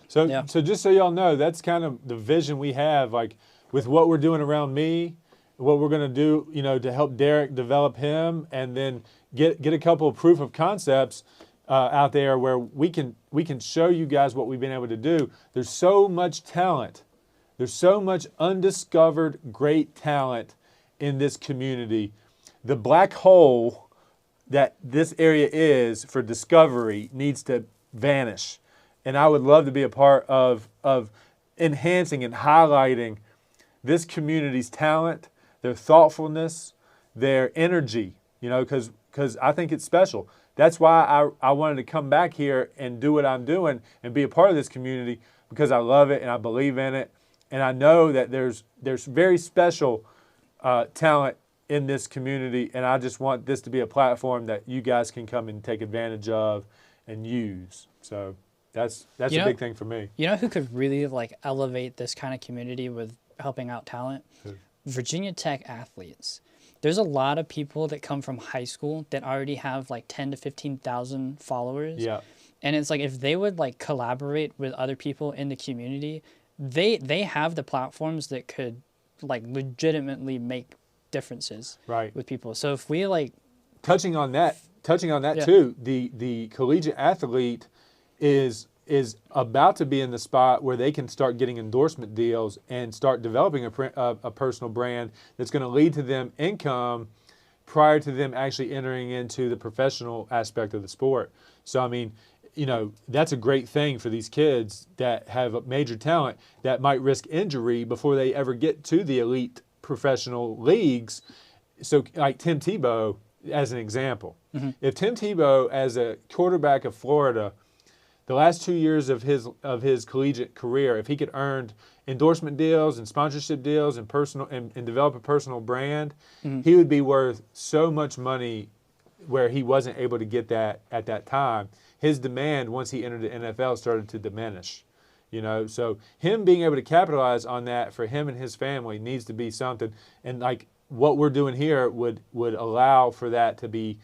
Speaker 2: So,
Speaker 3: Yeah.
Speaker 2: so just so y'all know, that's kind of the vision we have, like with what we're doing around me, what we're going to do, you know, to help Derek develop him, and then get a couple of proof of concepts out there where we can show you guys what we've been able to do. There's so much talent. There's so much undiscovered great talent in this community. The black hole that this area is for discovery needs to vanish. And I would love to be a part of enhancing and highlighting this community's talent, their thoughtfulness, their energy, because I think it's special. That's why I wanted to come back here and do what I'm doing and be a part of this community, because I love it and I believe in it. And I know that there's very special talent in this community, and I just want this to be a platform that you guys can come and take advantage of and use. So that's a big thing for me.
Speaker 3: You know who could really elevate this kind of community with helping out talent?
Speaker 2: Who?
Speaker 3: Virginia Tech athletes. There's a lot of people that come from high school that already have 10 to 15,000 followers.
Speaker 2: Yeah.
Speaker 3: And it's if they would collaborate with other people in the community, they have the platforms that could legitimately make differences with people. So if we
Speaker 2: touching on that
Speaker 3: Yeah.
Speaker 2: too, the collegiate athlete is about to be in the spot where they can start getting endorsement deals and start developing a personal brand that's going to lead to them income prior to them actually entering into the professional aspect of the sport. So I mean, that's a great thing for these kids that have a major talent that might risk injury before they ever get to the elite professional leagues. So like Tim Tebow as an example.
Speaker 3: Mm-hmm.
Speaker 2: If Tim Tebow as a quarterback of Florida, the last 2 years of his collegiate career, if he could earn endorsement deals and sponsorship deals and develop a personal brand,
Speaker 3: Mm-hmm.
Speaker 2: he would be worth so much money where he wasn't able to get that at that time. His demand once he entered the NFL started to diminish. So him being able to capitalize on that for him and his family needs to be something. And what we're doing here would allow for that to be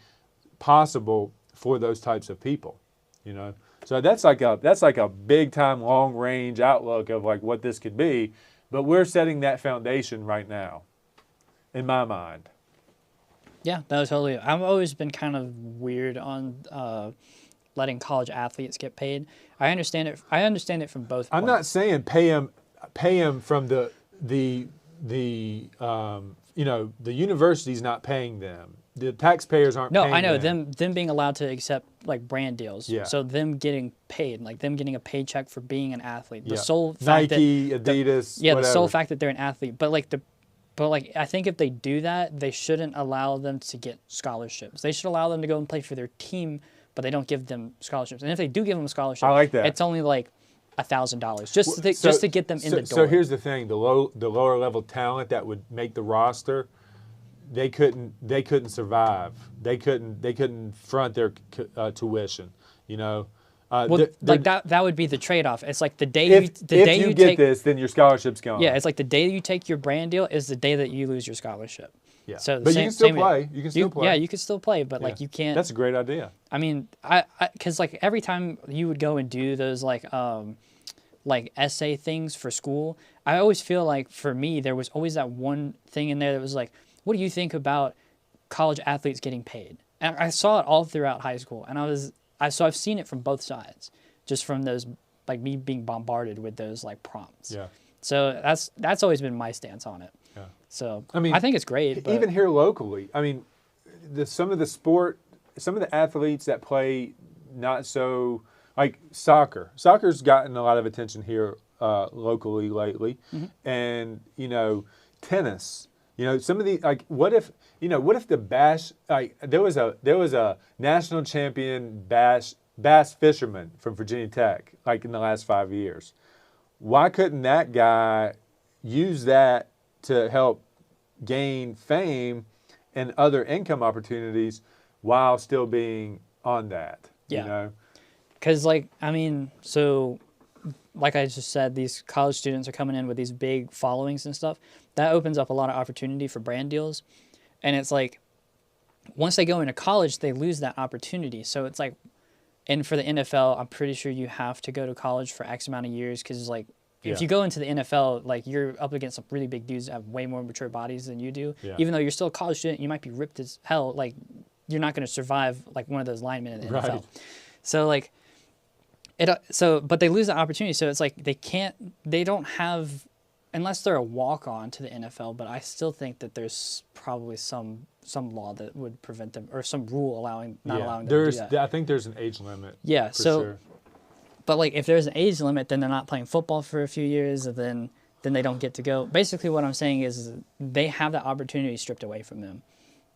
Speaker 2: possible for those types of people. So that's like a big time long range outlook of what this could be, but we're setting that foundation right now, in my mind.
Speaker 3: Yeah, no, totally. I've always been kind of weird on letting college athletes get paid. I understand it from both points.
Speaker 2: I'm not saying pay them from the university's not paying them. The taxpayers aren't paying them.
Speaker 3: No, I know them being allowed to accept brand deals.
Speaker 2: Yeah.
Speaker 3: So them getting paid, them getting a paycheck for being an athlete. The
Speaker 2: Yeah.
Speaker 3: sole fact
Speaker 2: Nike,
Speaker 3: that
Speaker 2: Adidas,
Speaker 3: the
Speaker 2: whatever.
Speaker 3: sole fact that they're an athlete. But I think if they do that, they shouldn't allow them to get scholarships. They should allow them to go and play for their team, but they don't give them scholarships. And if they do give them a scholarship,
Speaker 2: I like that.
Speaker 3: It's only $1,000 just to get them in the door.
Speaker 2: So here's the thing: the lower level talent that would make the roster, they couldn't survive. They couldn't front their tuition.
Speaker 3: Well, that would be the trade-off. It's the day
Speaker 2: if
Speaker 3: you
Speaker 2: get
Speaker 3: take
Speaker 2: this, then your scholarship's gone.
Speaker 3: Yeah, it's the day you take your brand deal is the day that you lose your scholarship.
Speaker 2: Yeah.
Speaker 3: So
Speaker 2: But you can still play. You can still play.
Speaker 3: Yeah, you can still play, but
Speaker 2: Yeah.
Speaker 3: you can't.
Speaker 2: That's a great idea.
Speaker 3: I mean, because every time you would go and do those essay things for school, I always feel for me there was always that one thing in there that was what do you think about college athletes getting paid? And I saw it all throughout high school, and so I've seen it from both sides, just from those me being bombarded with those prompts.
Speaker 2: Yeah.
Speaker 3: So that's always been my stance on it.
Speaker 2: Yeah.
Speaker 3: So
Speaker 2: I mean,
Speaker 3: I think it's great. But
Speaker 2: Even here locally, I mean, some of the athletes that play not so soccer. Soccer's gotten a lot of attention here locally lately,
Speaker 3: Mm-hmm.
Speaker 2: and tennis. Some of the what if the bass there was a national champion bass fisherman from Virginia Tech in the last 5 years. Why couldn't that guy use that to help gain fame and other income opportunities while still being on that?
Speaker 3: Yeah. Because I just said, these college students are coming in with these big followings and stuff. That opens up a lot of opportunity for brand deals. And it's once they go into college, they lose that opportunity. So it's and for the NFL, I'm pretty sure you have to go to college for X amount of years because if you go into the NFL, you're up against some really big dudes that have way more mature bodies than you do.
Speaker 2: Yeah.
Speaker 3: Even though you're still a college student, you might be ripped as hell. You're not going to survive one of those linemen in the NFL.
Speaker 2: Right.
Speaker 3: So but they lose that opportunity. So it's they don't have, unless they're a walk-on to the NFL, but I still think that there's probably some law that would prevent them, or some rule allowing them to do that.
Speaker 2: I think there's an age limit.
Speaker 3: Yeah,
Speaker 2: for
Speaker 3: so
Speaker 2: sure.
Speaker 3: But like if there's an age limit, then they're not playing football for a few years, and then they don't get to go. Basically, what I'm saying is they have that opportunity stripped away from them.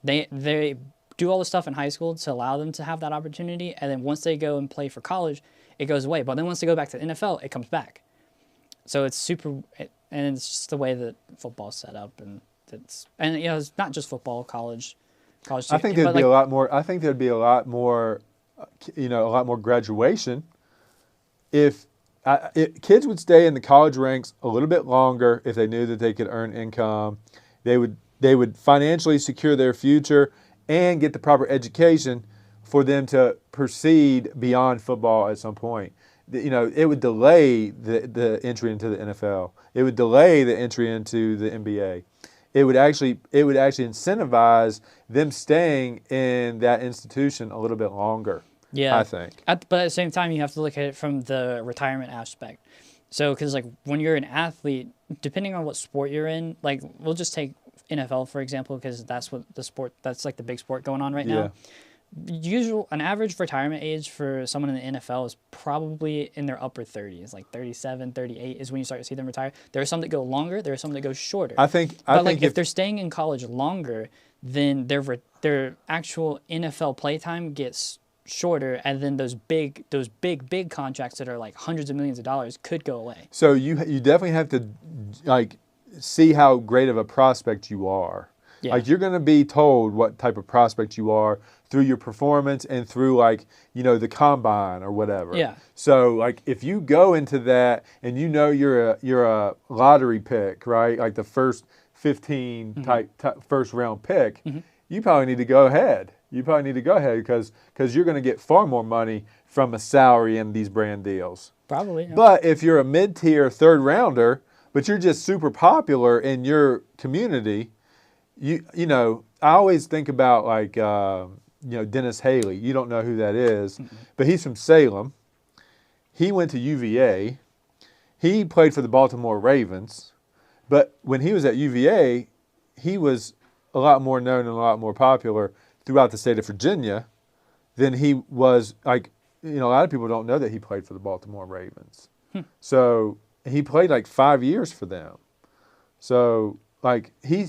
Speaker 3: They do all the stuff in high school to allow them to have that opportunity, and then once they go and play for college, it goes away. But then once they go back to the NFL, it comes back. So it's and it's just the way that football's set up, and it's not just football, college. Too.
Speaker 2: I think there'd be a lot more. I think there'd be a lot more, a lot more graduation if kids would stay in the college ranks a little bit longer if they knew that they could earn income. They would financially secure their future and get the proper education for them to proceed beyond football at some point. It would delay the entry into the NFL. It would delay the entry into the NBA. It would actually incentivize them staying in that institution a little bit longer.
Speaker 3: Yeah,
Speaker 2: I think.
Speaker 3: But at the same time, you have to look at it from the retirement aspect. So, because like when you're an athlete, depending on what sport you're in, like we'll just take NFL for example, because that's like the big sport going on right now. An average retirement age for someone in the NFL is probably in their upper 30s, like 37, 38 is when you start to see them retire. There are some that go longer, there are some that go shorter.
Speaker 2: I think
Speaker 3: if they're staying in college longer, then their actual NFL playtime gets shorter, and then those big contracts that are like hundreds of millions of dollars could go away.
Speaker 2: So you definitely have to like see how great of a prospect you are.
Speaker 3: Yeah.
Speaker 2: Like you're going to be told what type of prospect you are through your performance and through the combine or whatever.
Speaker 3: Yeah.
Speaker 2: So like if you go into that and you're a lottery pick, right? Like the first 15 type first round pick, you probably need to go ahead. Because you're going to get far more money from a salary in these brand deals.
Speaker 3: Probably. Yeah.
Speaker 2: But if you're a mid-tier third rounder, but you're just super popular in your community, I always think about like Dennis Haley. You don't know who that is, but he's from Salem. He went to UVA. He played for the Baltimore Ravens, but when he was at UVA, he was a lot more known and a lot more popular throughout the state of Virginia than he was. Like, a lot of people don't know that he played for the Baltimore Ravens. So he played like 5 years for them. So like he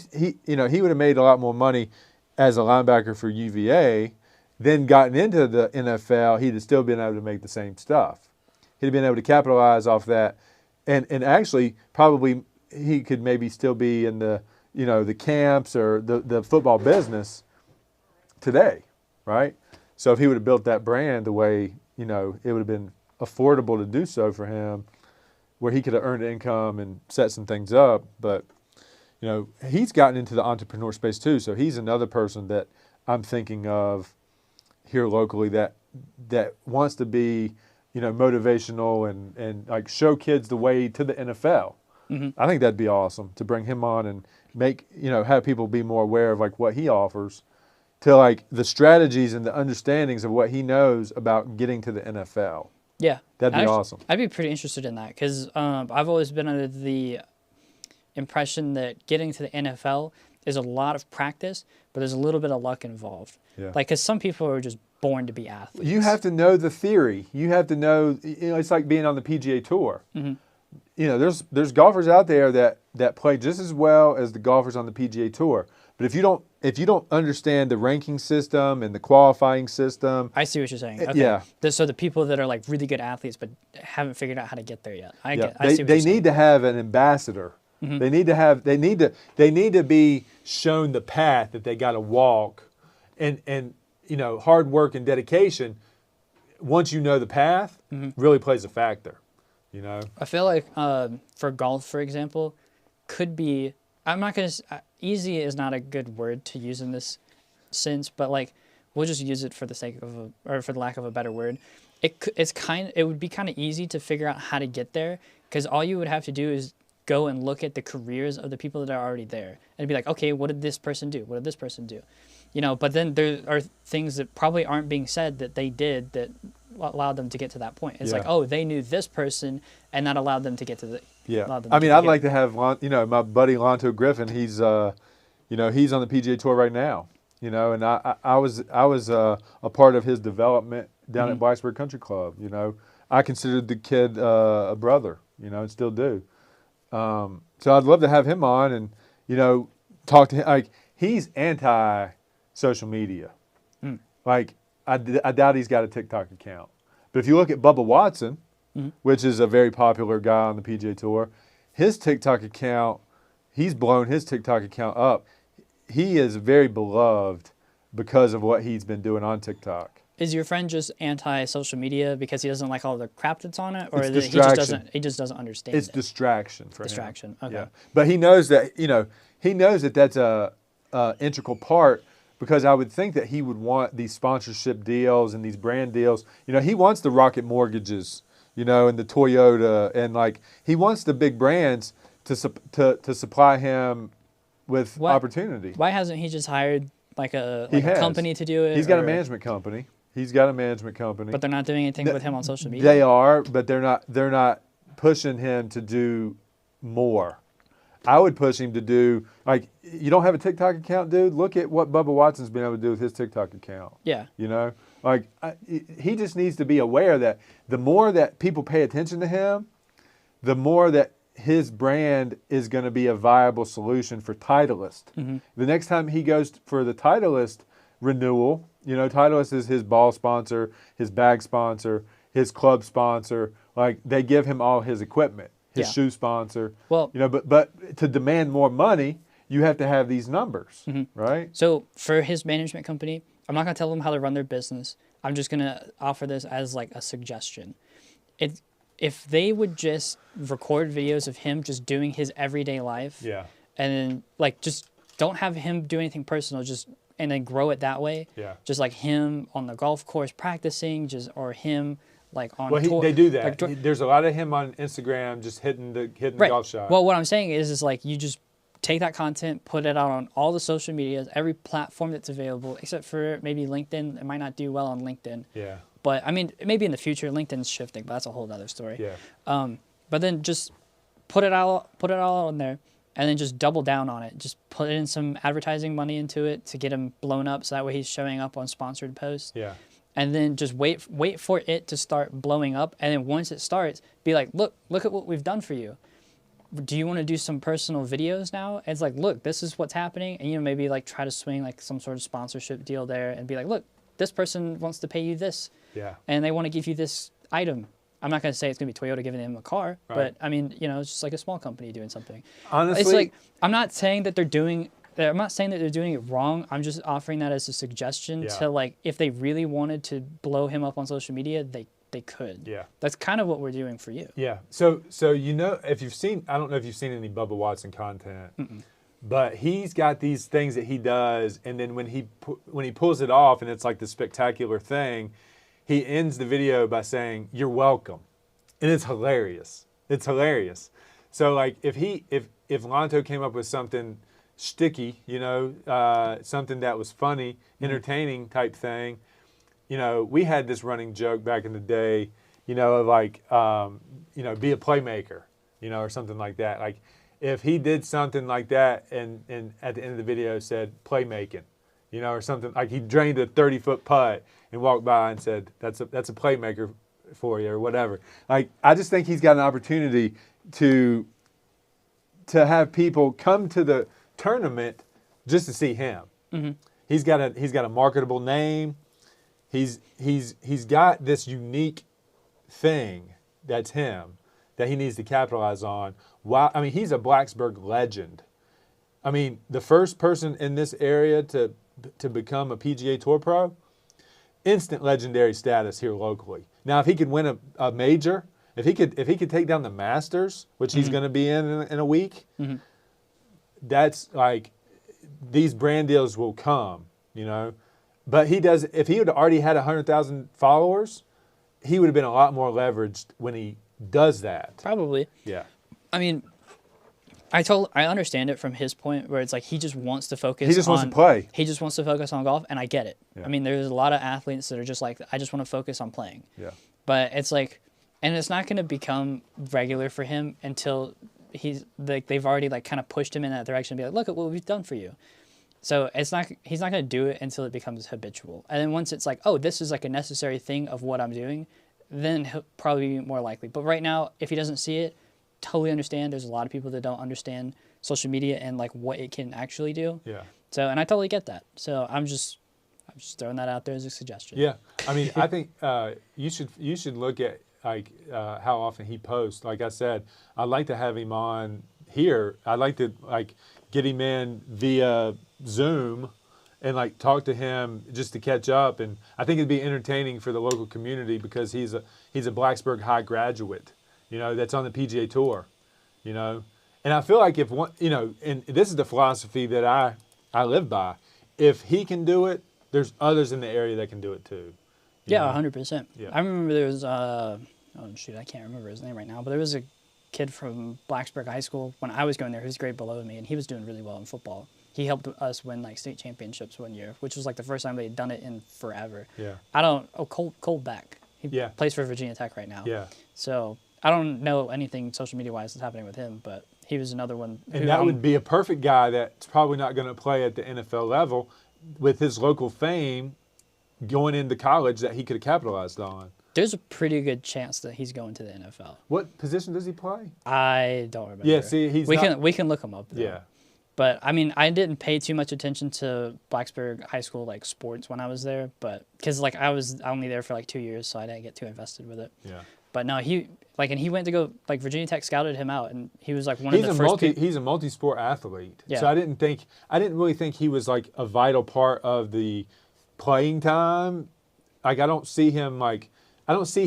Speaker 2: would have made a lot more money as a linebacker for UVA, then gotten into the NFL, he'd have still been able to make the same stuff. He'd have been able to capitalize off that, and actually probably he could maybe still be in the the camps or the football business today, right? So if he would have built that brand the way it would have been affordable to do so for him, where he could have earned income and set some things up, but he's gotten into the entrepreneur space too. So he's another person that I'm thinking of here locally that wants to be, motivational and like show kids the way to the NFL. I think that'd be awesome to bring him on and make, have people be more aware of like what he offers, to like the strategies and the understandings of what he knows about getting to the NFL.
Speaker 3: Yeah.
Speaker 2: That'd be awesome.
Speaker 3: I'd be pretty interested in that because I've always been under the impression that getting to the NFL is a lot of practice, but there's a little bit of luck involved.
Speaker 2: Yeah.
Speaker 3: Like, because some people are just born to be athletes.
Speaker 2: You have to know the theory. You have to know, it's like being on the PGA Tour. There's golfers out there that play just as well as the golfers on the PGA Tour. But if you don't understand the ranking system and the qualifying system,
Speaker 3: I see what you're saying. Okay.
Speaker 2: Yeah.
Speaker 3: So the people that are like really good athletes but haven't figured out how to get there yet. I see what
Speaker 2: they
Speaker 3: you're saying.
Speaker 2: need to have an ambassador. They need to be shown the path that they got to walk, and hard work and dedication. Once you know the path, really plays a factor.
Speaker 3: I feel like for golf, for example, could be. I'm not gonna. Easy is not a good word to use in this sense, but like we'll just use it for the sake of or for the lack of a better word. It would be kind of easy to figure out how to get there because all you would have to do is go and look at the careers of the people that are already there and be like, okay, what did this person do? What did this person do? But then there are things that probably aren't being said that they did that allowed them to get to that point. It's like, oh, they knew this person and that allowed them to get to the.
Speaker 2: Yeah. I mean, I'd like to have, my buddy Lonto Griffin, he's on the PGA Tour right now, and I was a part of his development down at Blacksburg Country Club, I considered the kid a brother, you know, and still do. So I'd love to have him on and, you know, talk to him. Like, he's anti social media. Like, I doubt he's got a TikTok account. But if you look at Bubba Watson, which is a very popular guy on the PGA Tour, his TikTok account, he's blown his TikTok account up. He is very beloved because of what he's been doing on TikTok.
Speaker 3: Is your friend just anti-social media because he doesn't like all the crap that's on it, or
Speaker 2: It's
Speaker 3: is it
Speaker 2: distraction.
Speaker 3: he just doesn't understand
Speaker 2: It's
Speaker 3: it?
Speaker 2: distraction for him.
Speaker 3: Distraction. Okay.
Speaker 2: Yeah. But he knows that, you know, he knows that that's a integral part, because I would think that he would want these sponsorship deals and these brand deals. You know, he wants the Rocket Mortgages, you know, and the Toyota, and like he wants the big brands to supply him with opportunity.
Speaker 3: Why hasn't he just hired like a
Speaker 2: He has.
Speaker 3: company to do it?
Speaker 2: He's got a management company. He's got a management company.
Speaker 3: But they're not doing anything with him on social media.
Speaker 2: They are, but they're not pushing him to do more. I would push him to do, like, you don't have a TikTok account, dude? Look at what Bubba Watson's been able to do with his TikTok account.
Speaker 3: Yeah.
Speaker 2: You know? Like, he just needs to be aware that the more that people pay attention to him, the more that his brand is going to be a viable solution for Titleist. The next time he goes for the Titleist renewal, you know, Titleist is his ball sponsor, his bag sponsor, his club sponsor. Like, they give him all his equipment, his shoe sponsor.
Speaker 3: Well,
Speaker 2: you know, but to demand more money, you have to have these numbers, right?
Speaker 3: So for his management company, I'm not going to tell them how to run their business. I'm just going to offer this as like a suggestion. If they would just record videos of him just doing his everyday life,
Speaker 2: Yeah.
Speaker 3: and then like just don't have him do anything personal, and then grow it that way.
Speaker 2: Yeah.
Speaker 3: Just like him on the golf course practicing, or him like on
Speaker 2: Well,
Speaker 3: tour.
Speaker 2: they do that.
Speaker 3: Like,
Speaker 2: There's a lot of him on Instagram just hitting the
Speaker 3: right.
Speaker 2: golf shot.
Speaker 3: Well, what I'm saying is like you just take that content, put it out on all the social medias, every platform that's available, except for maybe LinkedIn. It might not do well on LinkedIn.
Speaker 2: Yeah.
Speaker 3: But I mean, maybe in the future, LinkedIn's shifting, but that's a whole other story.
Speaker 2: Yeah.
Speaker 3: But then just put it all on there, and then just double down on it. Just put in some advertising money into it to get him blown up, so that way he's showing up on sponsored posts.
Speaker 2: Yeah.
Speaker 3: And then just wait for it to start blowing up, and then once it starts, be like, look at what we've done for you. Do you want to do some personal videos now? And it's like, look, this is what's happening, and maybe like try to swing like some sort of sponsorship deal there, and be like, look, this person wants to pay you this.
Speaker 2: Yeah.
Speaker 3: And they want to give you this item. I'm not going to say it's going to be Toyota giving them a car,
Speaker 2: Right.
Speaker 3: but I mean, it's just like a small company doing something.
Speaker 2: Honestly,
Speaker 3: It's like, I'm not saying that they're doing it wrong. I'm just offering that as a suggestion to, like, if they really wanted to blow him up on social media, they could.
Speaker 2: Yeah.
Speaker 3: That's kind of what we're doing for you.
Speaker 2: Yeah. So if you've seen, I don't know if you've seen any Bubba Watson content, but he's got these things that he does, and then when he pulls it off, and it's like the spectacular thing, he ends the video by saying, "You're welcome," and it's hilarious. It's hilarious. So like if Lonto came up with something sticky, something that was funny, entertaining type thing, we had this running joke back in the day, of like, be a playmaker, or something like that. Like if he did something like that and at the end of the video said playmaking, or something, like he drained a 30-foot putt and walked by and said, that's a playmaker for you, or whatever. Like, I just think he's got an opportunity to have people come to the tournament just to see him. Mm-hmm. He's got a marketable name. He's got this unique thing that's him that he needs to capitalize on. Wow, I mean, he's a Blacksburg legend. I mean, the first person in this area to become a PGA Tour pro, instant legendary status here locally. Now, if he could win a major, if he could take down the Masters, which he's going to be in a week, that's like, these brand deals will come, But if he had already had 100,000 followers, he would have been a lot more leveraged when he does that.
Speaker 3: Probably.
Speaker 2: Yeah.
Speaker 3: I mean, I understand it from his point, where it's like he just wants to focus.
Speaker 2: He just wants to play.
Speaker 3: He just wants to focus on golf, and I get it.
Speaker 2: Yeah.
Speaker 3: I mean, there's a lot of athletes that are just like, I just want to focus on playing.
Speaker 2: Yeah.
Speaker 3: But it's like, and it's not going to become regular for him until they've already like kind of pushed him in that direction and be like, look at what we've done for you. So he's not going to do it until it becomes habitual. And then once it's like, oh, this is like a necessary thing of what I'm doing, then he'll probably be more likely. But right now, if he doesn't see it, totally understand. There's a lot of people that don't understand social media and like what it can actually do.
Speaker 2: Yeah.
Speaker 3: So, and I totally get that. So I'm just throwing that out there as a suggestion.
Speaker 2: Yeah, I mean, I think you should look at like how often he posts. Like I said, I'd like to have him on here. I'd like to like get him in via Zoom and like talk to him just to catch up. And I think it'd be entertaining for the local community because he's a Blacksburg High graduate, you know, that's on the PGA Tour, you know. And I feel like if one, you know, and this is the philosophy that I live by. If he can do it, there's others in the area that can do it too.
Speaker 3: Yeah,
Speaker 2: know?
Speaker 3: 100%.
Speaker 2: Yeah.
Speaker 3: I remember there was, oh shoot, I can't remember his name right now, but there was a kid from Blacksburg High School when I was going there who was a grade below me, and he was doing really well in football. He helped us win like state championships one year, which was like the first time they'd done it in forever.
Speaker 2: Yeah.
Speaker 3: Cole Beck. He
Speaker 2: Yeah.
Speaker 3: plays for Virginia Tech right now.
Speaker 2: Yeah.
Speaker 3: So I don't know anything social media wise that's happening with him, but he was another one.
Speaker 2: And that would be a perfect guy that's probably not going to play at the NFL level with his local fame going into college that he could have capitalized on.
Speaker 3: There's a pretty good chance that he's going to the NFL.
Speaker 2: What position does he play?
Speaker 3: I don't remember.
Speaker 2: Yeah, see,
Speaker 3: we can look him up though.
Speaker 2: Yeah.
Speaker 3: But I mean, I didn't pay too much attention to Blacksburg High School like sports when I was there, but because like I was only there for like 2 years, so I didn't get too invested with it.
Speaker 2: Yeah.
Speaker 3: But no, he went to go like Virginia Tech scouted him out, and he was like one of the first.
Speaker 2: He's a multi-sport athlete.
Speaker 3: Yeah.
Speaker 2: So I didn't really think he was like a vital part of the playing time. Like I don't see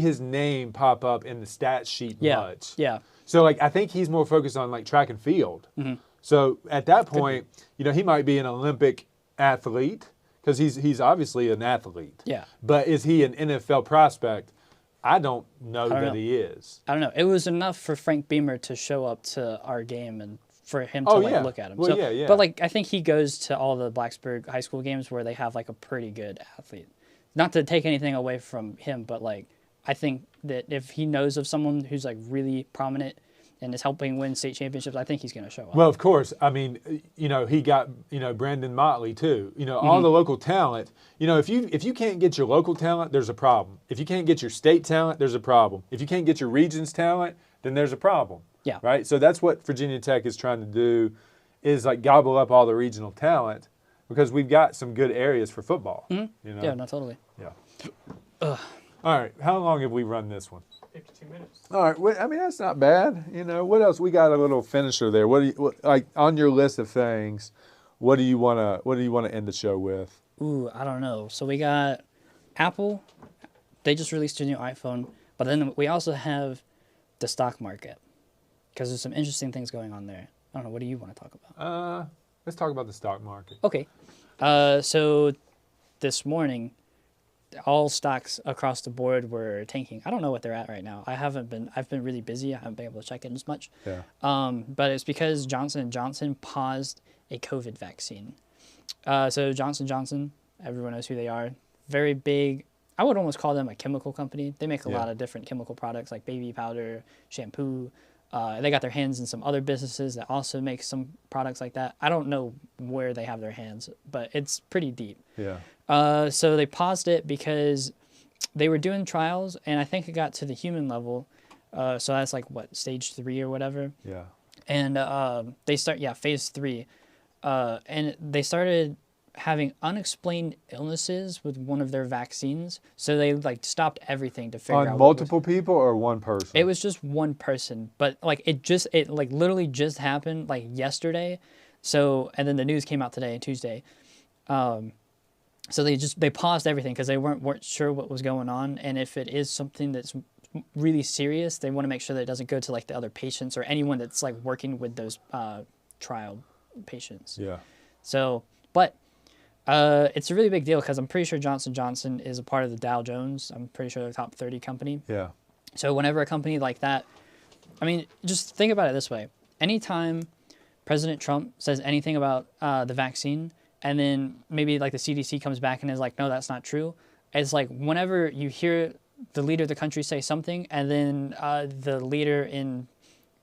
Speaker 2: his name pop up in the stat sheet much.
Speaker 3: Yeah.
Speaker 2: So like I think he's more focused on like track and field.
Speaker 3: Mm-hmm.
Speaker 2: So at that point, you know, he might be an Olympic athlete because he's obviously an athlete.
Speaker 3: Yeah.
Speaker 2: But is he an NFL prospect? I don't know that he is.
Speaker 3: I don't know. It was enough for Frank Beamer to show up to our game and for him to look at him.
Speaker 2: Well, yeah.
Speaker 3: But like I think he goes to all the Blacksburg High School games where they have like a pretty good athlete. Not to take anything away from him, but like I think that if he knows of someone who's like really prominent and is helping win state championships, I think he's going to show up.
Speaker 2: Well, of course. I mean, you know, he got, you know, Brandon Motley too. You know, all the local talent. You know, if you can't get your local talent, there's a problem. If you can't get your state talent, there's a problem. If you can't get your region's talent, then there's a problem.
Speaker 3: Yeah.
Speaker 2: Right? So that's what Virginia Tech is trying to do is like gobble up all the regional talent because we've got some good areas for football.
Speaker 3: Mm-hmm.
Speaker 2: You know?
Speaker 3: Yeah, no, totally.
Speaker 2: Yeah. All right. How long have we run this one?
Speaker 4: 52 minutes.
Speaker 2: All right. I mean, that's not bad. You know, what else? We got a little finisher there. Like on your list of things? What do you want to end the show with?
Speaker 3: Ooh, I don't know. So we got Apple. They just released a new iPhone, but then we also have the stock market because there's some interesting things going on there. I don't know. What do you want to talk about?
Speaker 2: Let's talk about the stock market.
Speaker 3: Okay. So this morning, all stocks across the board were tanking. I don't know what they're at right now. I've been really busy. I haven't been able to check it as much.
Speaker 2: Yeah.
Speaker 3: But it's because Johnson & Johnson paused a COVID vaccine. So Johnson & Johnson, everyone knows who they are. Very big. I would almost call them a chemical company. They make a lot of different chemical products like baby powder, shampoo. They got their hands in some other businesses that also make some products like that. I don't know where they have their hands, but it's pretty deep.
Speaker 2: Yeah.
Speaker 3: So they paused it because they were doing trials, and I think it got to the human level. So that's like what, stage 3 or whatever.
Speaker 2: Yeah.
Speaker 3: And they phase 3, and they started having unexplained illnesses with one of their vaccines. So they like stopped everything to figure out
Speaker 2: On multiple people or one person?
Speaker 3: It was just one person, but like it like literally just happened like yesterday. So, and then the news came out today, Tuesday. So they paused everything because they weren't sure what was going on, and if it is something that's really serious, they want to make sure that it doesn't go to like the other patients or anyone that's like working with those trial patients.
Speaker 2: Yeah.
Speaker 3: So, but it's a really big deal because I'm pretty sure Johnson & Johnson is a part of the Dow Jones. I'm pretty sure they're a top 30 company.
Speaker 2: Yeah.
Speaker 3: So whenever a company like that, I mean, just think about it this way. Anytime President Trump says anything about the vaccine, and then maybe like the CDC comes back and is like, no, that's not true. It's like whenever you hear the leader of the country say something, and then the leader in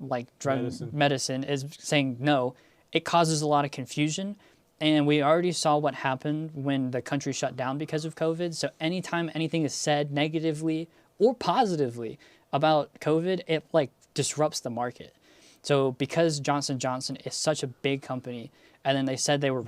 Speaker 3: like drug medicine is saying no, it causes a lot of confusion. And we already saw what happened when the country shut down because of COVID. So anytime anything is said negatively or positively about COVID, it like disrupts the market. So because Johnson & Johnson is such a big company, and then they said they were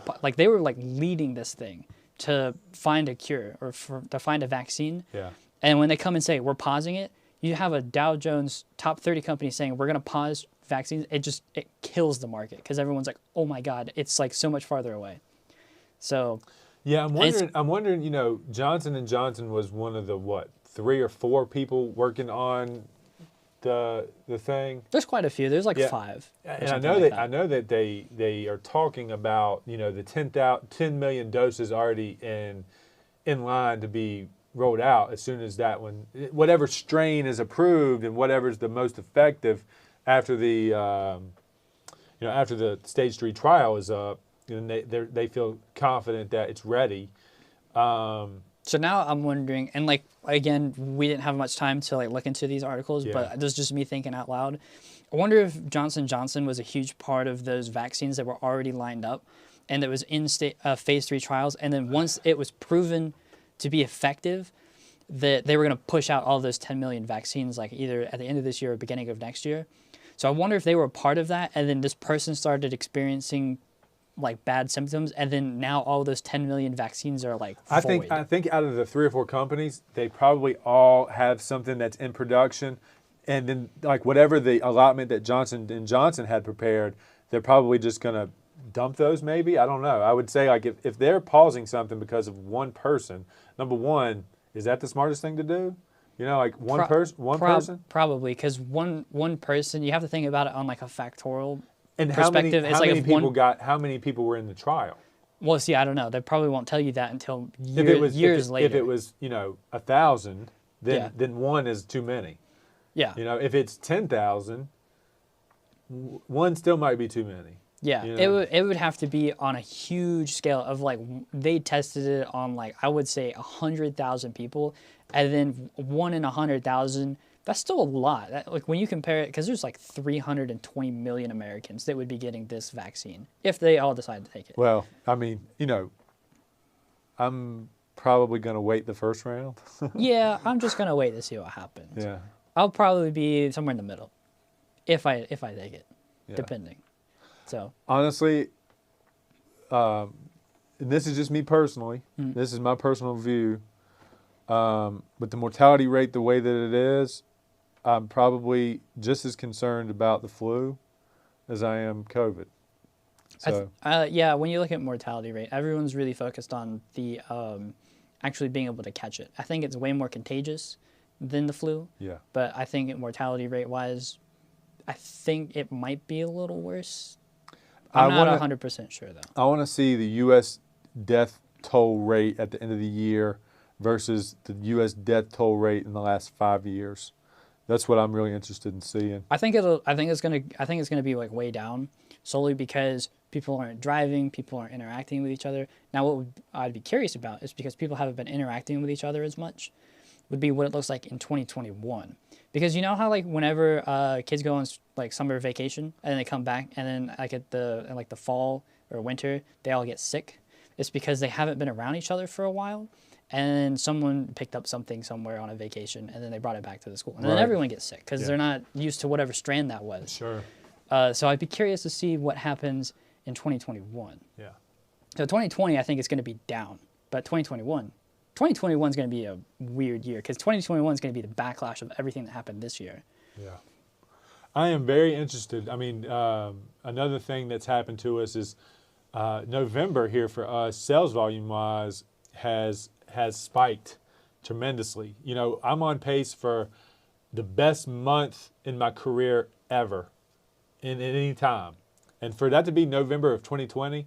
Speaker 3: leading this thing to find a cure or to find a vaccine.
Speaker 2: Yeah.
Speaker 3: And when they come and say, we're pausing it, you have a Dow Jones top 30 company saying, we're going to pause vaccines. It kills the market because everyone's like, oh my God, it's like so much farther away. So
Speaker 2: Yeah, I'm wondering, you know, Johnson & Johnson was one of the, 3 or 4 people working on the thing?
Speaker 3: there's quite a few. There's like
Speaker 2: Yeah.
Speaker 3: 5. or
Speaker 2: And I
Speaker 3: something
Speaker 2: know
Speaker 3: like
Speaker 2: I know that they are talking about, you know, the 10 million doses already in line to be rolled out as soon as that one, whatever strain is approved and whatever's the most effective after the after the stage 3 trial is up, and they feel confident that it's ready.
Speaker 3: So now I'm wondering, and like, again, we didn't have much time to like look into these articles,
Speaker 2: Yeah.
Speaker 3: but this is just me thinking out loud. I wonder if Johnson & Johnson was a huge part of those vaccines that were already lined up and that was in phase 3 trials. And then once it was proven to be effective, that they were going to push out all those 10 million vaccines, like either at the end of this year or beginning of next year. So I wonder if they were a part of that. And then this person started experiencing like bad symptoms, and then now all those 10 million vaccines are like void.
Speaker 2: I think out of the 3 or 4 companies, they probably all have something that's in production, and then like whatever the allotment that Johnson & Johnson had prepared, they're probably just going to dump those. Maybe, I don't know. I would say like if they're pausing something because of one person, number one, is that the smartest thing to do? You know, like one person.
Speaker 3: Probably, because one person, you have to think about it on like a factorial.
Speaker 2: And how many
Speaker 3: perspective.
Speaker 2: how many people were in the trial?
Speaker 3: Well, see, I don't know. They probably won't tell you that until years later.
Speaker 2: If it was, 1,000,
Speaker 3: Yeah.
Speaker 2: then one is too many.
Speaker 3: Yeah.
Speaker 2: You know, if it's 10,000, one still might be too many.
Speaker 3: Yeah,
Speaker 2: you know?
Speaker 3: it would have to be on a huge scale of like they tested it on like I would say 100,000 people, and then 1 in 100,000. That's still a lot. Like when you compare it, because there's like 320 million Americans that would be getting this vaccine if they all decide to take it.
Speaker 2: Well, I mean, I'm probably going to wait the first round.
Speaker 3: Yeah, I'm just gonna wait to see what happens.
Speaker 2: Yeah.
Speaker 3: I'll probably be somewhere in the middle, if I take it,
Speaker 2: Yeah.
Speaker 3: depending. So
Speaker 2: Honestly, and this is just me personally. This is my personal view. With the mortality rate the way that it is, I'm probably just as concerned about the flu as I am COVID. So
Speaker 3: yeah, when you look at mortality rate, everyone's really focused on the actually being able to catch it. I think it's way more contagious than the flu.
Speaker 2: yeah.
Speaker 3: But I think mortality rate wise, I think it might be a little worse. I'm not 100% sure though.
Speaker 2: I want to see the U.S. death toll rate at the end of the year versus the U.S. death toll rate in the last 5 years. That's what I'm really interested in seeing.
Speaker 3: I think it's gonna be like way down solely because people aren't driving, people aren't interacting with each other. Now, what I'd be curious about is because people haven't been interacting with each other as much, would be what it looks like in 2021. Because you know how like whenever kids go on like summer vacation and then they come back and then like in the fall or winter they all get sick. It's because they haven't been around each other for a while, and someone picked up something somewhere on a vacation and then they brought it back to the school, and then
Speaker 2: Right.
Speaker 3: everyone gets sick because they're not used to whatever strand that was.
Speaker 2: Sure.
Speaker 3: So I'd be curious to see what happens in 2021.
Speaker 2: Yeah.
Speaker 3: So 2020, I think it's going to be down, but 2021 is going to be a weird year because 2021 is going to be the backlash of everything that happened this year.
Speaker 2: Yeah. I am very interested. I mean, another thing that's happened to us is November here for us, sales volume-wise, has spiked tremendously. You know, I'm on pace for the best month in my career ever in any time. And for that to be November of 2020,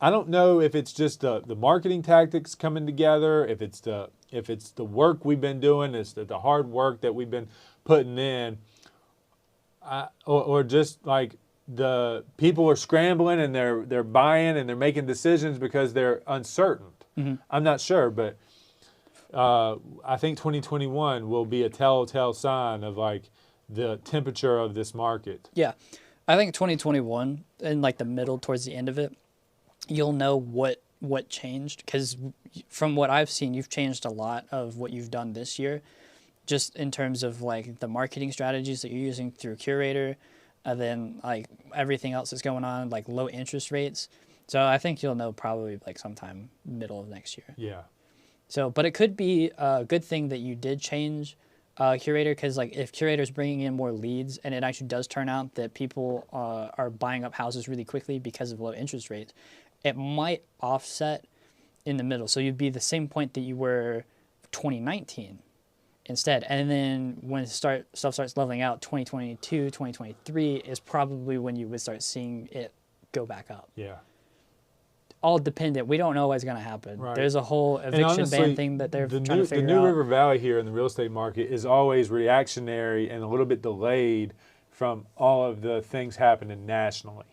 Speaker 2: I don't know if it's just the marketing tactics coming together, if it's the work we've been doing, it's the hard work that we've been putting in, or just like the people are scrambling and they're buying and they're making decisions because they're uncertain.
Speaker 3: Mm-hmm.
Speaker 2: I'm not sure, but I think 2021 will be a telltale sign of like the temperature of this market.
Speaker 3: Yeah, I think 2021 in like the middle towards the end of it, you'll know what changed because from what I've seen, you've changed a lot of what you've done this year. just in terms of like the marketing strategies that you're using through Curator, and then like everything else that's going on, like low interest rates. So I think you'll know probably like sometime middle of next year.
Speaker 2: Yeah.
Speaker 3: So, but it could be a good thing that you did change Curator, because like if Curator's bringing in more leads and it actually does turn out that people are buying up houses really quickly because of low interest rates, it might offset in the middle. So you'd be the same point that you were 2019 instead. And then when stuff starts leveling out, 2022, 2023 is probably when you would start seeing it go back up.
Speaker 2: Yeah.
Speaker 3: All dependent. We don't know what's going to happen.
Speaker 2: Right.
Speaker 3: There's a whole
Speaker 2: And
Speaker 3: eviction
Speaker 2: honestly,
Speaker 3: ban thing that they're trying to figure
Speaker 2: the New
Speaker 3: out.
Speaker 2: River Valley here in the real estate market is always reactionary and a little bit delayed from all of the things happening nationally.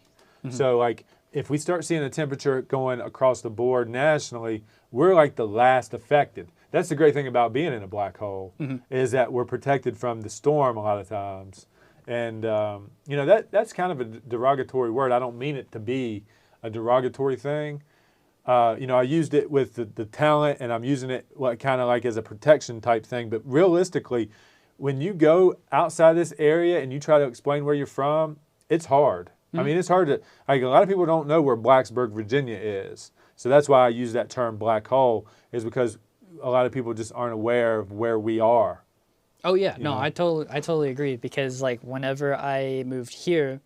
Speaker 2: So like if we start seeing the temperature going across the board nationally, we're like the last affected. That's the great thing about being in a black hole, is that we're protected from the storm a lot of times. And you know, that's kind of a derogatory word. I don't mean it to be a derogatory thing. You know, I used it with the talent, and I'm using it kind of like as a protection type thing. But realistically, when you go outside this area and you try to explain where you're from, it's hard. I mean, it's hard to, like a lot of people don't know where Blacksburg, Virginia is. So that's why I use that term black hole, is because a lot of people just aren't aware of where we are.
Speaker 3: Oh yeah, no,
Speaker 2: know?
Speaker 3: I totally agree, because like whenever I moved here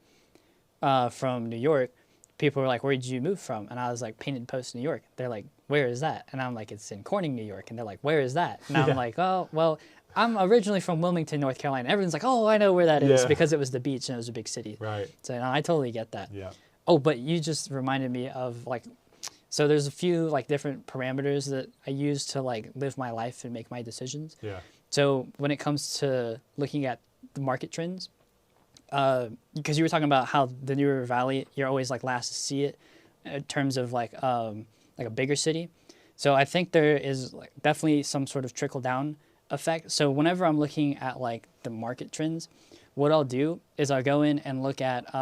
Speaker 3: from New York, people were like, "Where did you move from?" And I was like, "Painted Post, New York." They're like, "Where is that?" And I'm like, "It's in Corning, New York." And they're like, "Where is that?" And I'm like, "Oh, well, I'm originally from Wilmington, North Carolina." Everyone's like, "Oh, I know where that is,"
Speaker 2: Yeah.
Speaker 3: because it was the beach and it was a big city.
Speaker 2: Right.
Speaker 3: So no, I totally get that.
Speaker 2: Yeah.
Speaker 3: Oh, but you just reminded me of like, so there's a few like different parameters that I use to like live my life and make my decisions.
Speaker 2: Yeah.
Speaker 3: So when it comes to looking at the market trends, because you were talking about how the New River Valley, you're always like last to see it in terms of like a bigger city. So I think there is like definitely some sort of trickle down effect. So whenever I'm looking at like the market trends, what I'll do is I'll go in and look at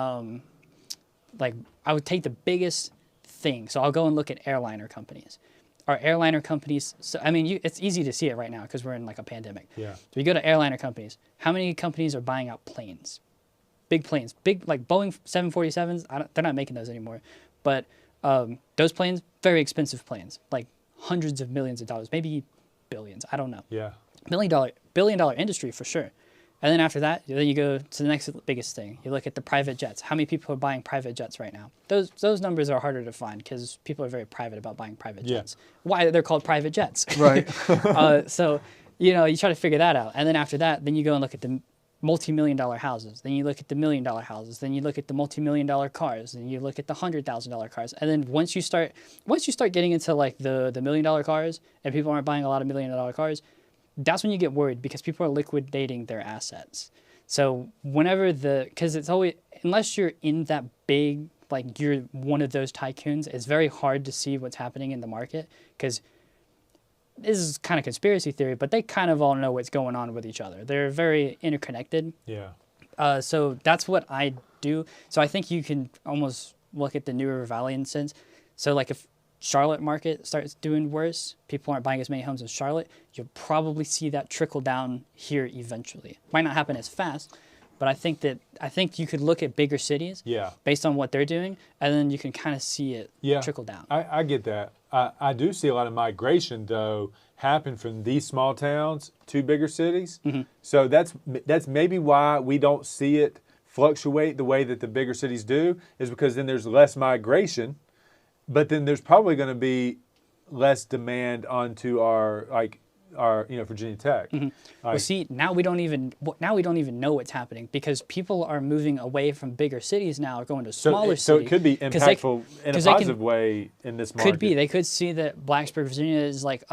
Speaker 3: like I would take the biggest thing. So I'll go and look at airliner companies. Are airliner companies, so I mean, it's easy to see it right now because we're in like a pandemic.
Speaker 2: Yeah.
Speaker 3: So you go to airliner companies. How many companies are buying out planes? Big planes, big like Boeing 747s. They're not making those anymore, but those planes, very expensive planes, like hundreds of millions of dollars, maybe billions. I don't know.
Speaker 2: Yeah.
Speaker 3: Billion dollar industry for sure. And then after that, then you go to the next biggest thing. You look at the private jets. How many people are buying private jets right now? Those numbers are harder to find because people are very private about buying private
Speaker 2: Yeah.
Speaker 3: jets. Why they're called private jets.
Speaker 2: Right.
Speaker 3: So, you know, you try to figure that out. And then after that, then you go and look at the multi-million-dollar houses. Then you look at the million-dollar houses. Then you look at the multi-million-dollar cars. Then you look at the $100,000 cars. And then once you start getting into like the million-dollar cars and people aren't buying a lot of million-dollar cars, that's when you get worried because people are liquidating their assets. So because it's always, unless you're in that big, like you're one of those tycoons, it's very hard to see what's happening in the market because this is kind of conspiracy theory, but they kind of all know what's going on with each other. They're very interconnected.
Speaker 2: Yeah.
Speaker 3: So that's what I do. So I think you can almost look at the New River Valley in a sense. So like if Charlotte market starts doing worse, people aren't buying as many homes in Charlotte, you'll probably see that trickle down here eventually. Might not happen as fast, but I think you could look at bigger cities
Speaker 2: Yeah.
Speaker 3: based on what they're doing, and then you can kind of see it trickle down.
Speaker 2: I get that. I do see a lot of migration, though, happen from these small towns to bigger cities. So that's maybe why we don't see it fluctuate the way that the bigger cities do, is because then there's less migration, but then there's probably going to be less demand onto our Virginia Tech.
Speaker 3: Well, see, now we don't even know what's happening because people are moving away from bigger cities now, are going to smaller
Speaker 2: So
Speaker 3: cities.
Speaker 2: it could be impactful in a positive way in this market.
Speaker 3: Could be. They could see that Blacksburg, Virginia is like,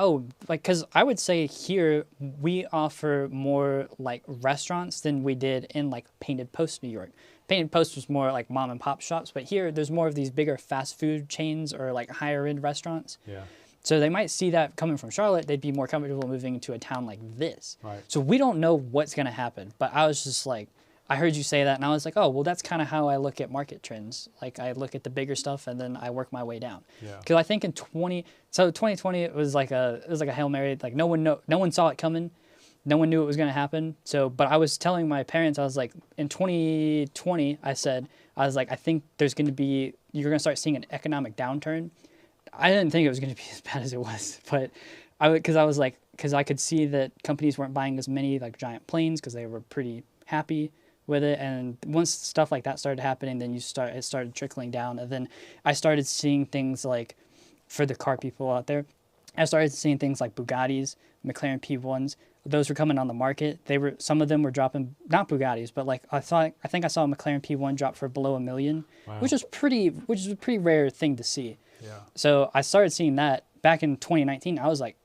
Speaker 3: because I would say here we offer more like restaurants than we did in like Painted Post, New York. Painted Post was more like mom and pop shops, but here there's more of these bigger fast food chains or like higher end restaurants.
Speaker 2: Yeah.
Speaker 3: So they might see that coming from Charlotte, they'd be more comfortable moving to a town like this.
Speaker 2: Right.
Speaker 3: So we don't know what's going to happen, but I was just like, I heard you say that and I was like, oh, well, that's kind of how I look at market trends. Like I look at the bigger stuff and then I work my way down.
Speaker 2: Yeah.
Speaker 3: Because I think in 2020 it was like a Hail Mary, like no one saw it coming. No one knew it was going to happen. So, but I was telling my parents, I was like, in 2020, I was like, I think you're going to start seeing an economic downturn. I didn't think it was going to be as bad as it was, but because I could see that companies weren't buying as many like giant planes because they were pretty happy with it. And once stuff like that started happening, then it started trickling down. And then I started seeing things like, for the car people out there, I started seeing things like Bugattis, McLaren P1s. Those were coming on the market. Some of them were dropping, not Bugattis, but like I think I saw a McLaren P1 drop for below $1 million,
Speaker 2: Wow.
Speaker 3: which is a pretty rare thing to see.
Speaker 2: Yeah.
Speaker 3: So I started seeing that back in 2019. I was like,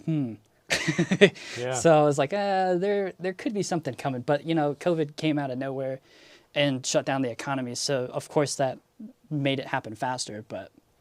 Speaker 2: Yeah.
Speaker 3: So I was like, there could be something coming, but COVID came out of nowhere and shut down the economy. So of course that made it happen faster,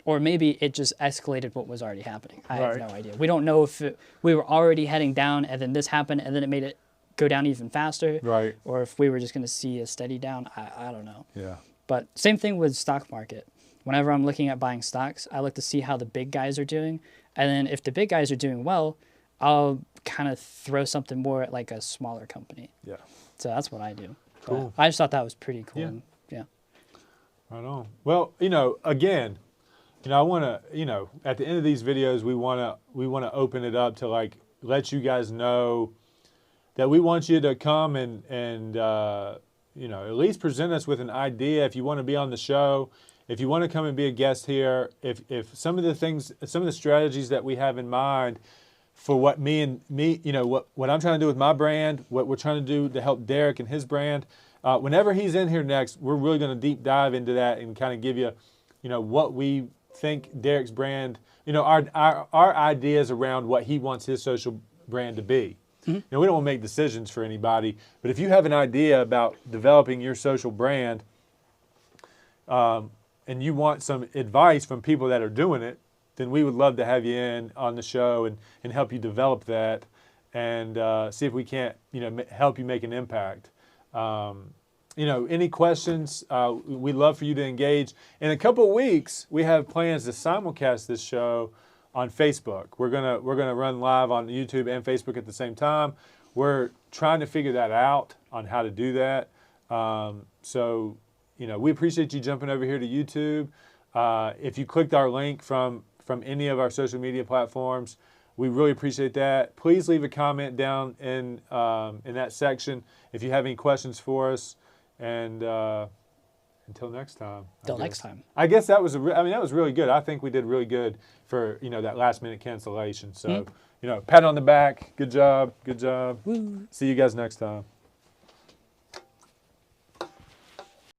Speaker 3: or maybe it just escalated what was already happening. I have no idea. We don't know if we were already heading down and then this happened and then it made it go down even faster.
Speaker 2: Right.
Speaker 3: Or if we were just going to see a steady down. I don't know.
Speaker 2: Yeah.
Speaker 3: But same thing with stock market. Whenever I'm looking at buying stocks, I look to see how the big guys are doing. And then if the big guys are doing well, I'll kind of throw something more at like a smaller company.
Speaker 2: Yeah.
Speaker 3: So that's what I do.
Speaker 2: Cool.
Speaker 3: But I just thought that was pretty cool.
Speaker 2: Yeah.
Speaker 3: And, yeah.
Speaker 2: Right on. Well, again, I want to, at the end of these videos, we want to open it up to like let you guys know that we want you to come and at least present us with an idea if you want to be on the show, if you want to come and be a guest here, if some of the strategies that we have in mind for what what I'm trying to do with my brand, what we're trying to do to help Derek and his brand. Whenever he's in here next, we're really going to deep dive into that and kind of give you, what we think Derek's brand, our ideas around what he wants his social brand to be. Mm-hmm. We don't want to make decisions for anybody, but if you have an idea about developing your social brand, and you want some advice from people that are doing it, then we would love to have you in on the show and help you develop that and see if we can't, help you make an impact. Any questions, we'd love for you to engage. In a couple of weeks, we have plans to simulcast this show on Facebook. We're gonna run live on YouTube and Facebook at the same time. We're trying to figure that out on how to do that. We appreciate you jumping over here to YouTube. If you clicked our link from any of our social media platforms, we really appreciate that. Please leave a comment down in that section if you have any questions for us. And until next time. I guess that was that was really good. I think we did really good for that last minute cancellation. So pat on the back. Good job. Good job. Woo. See you guys next time.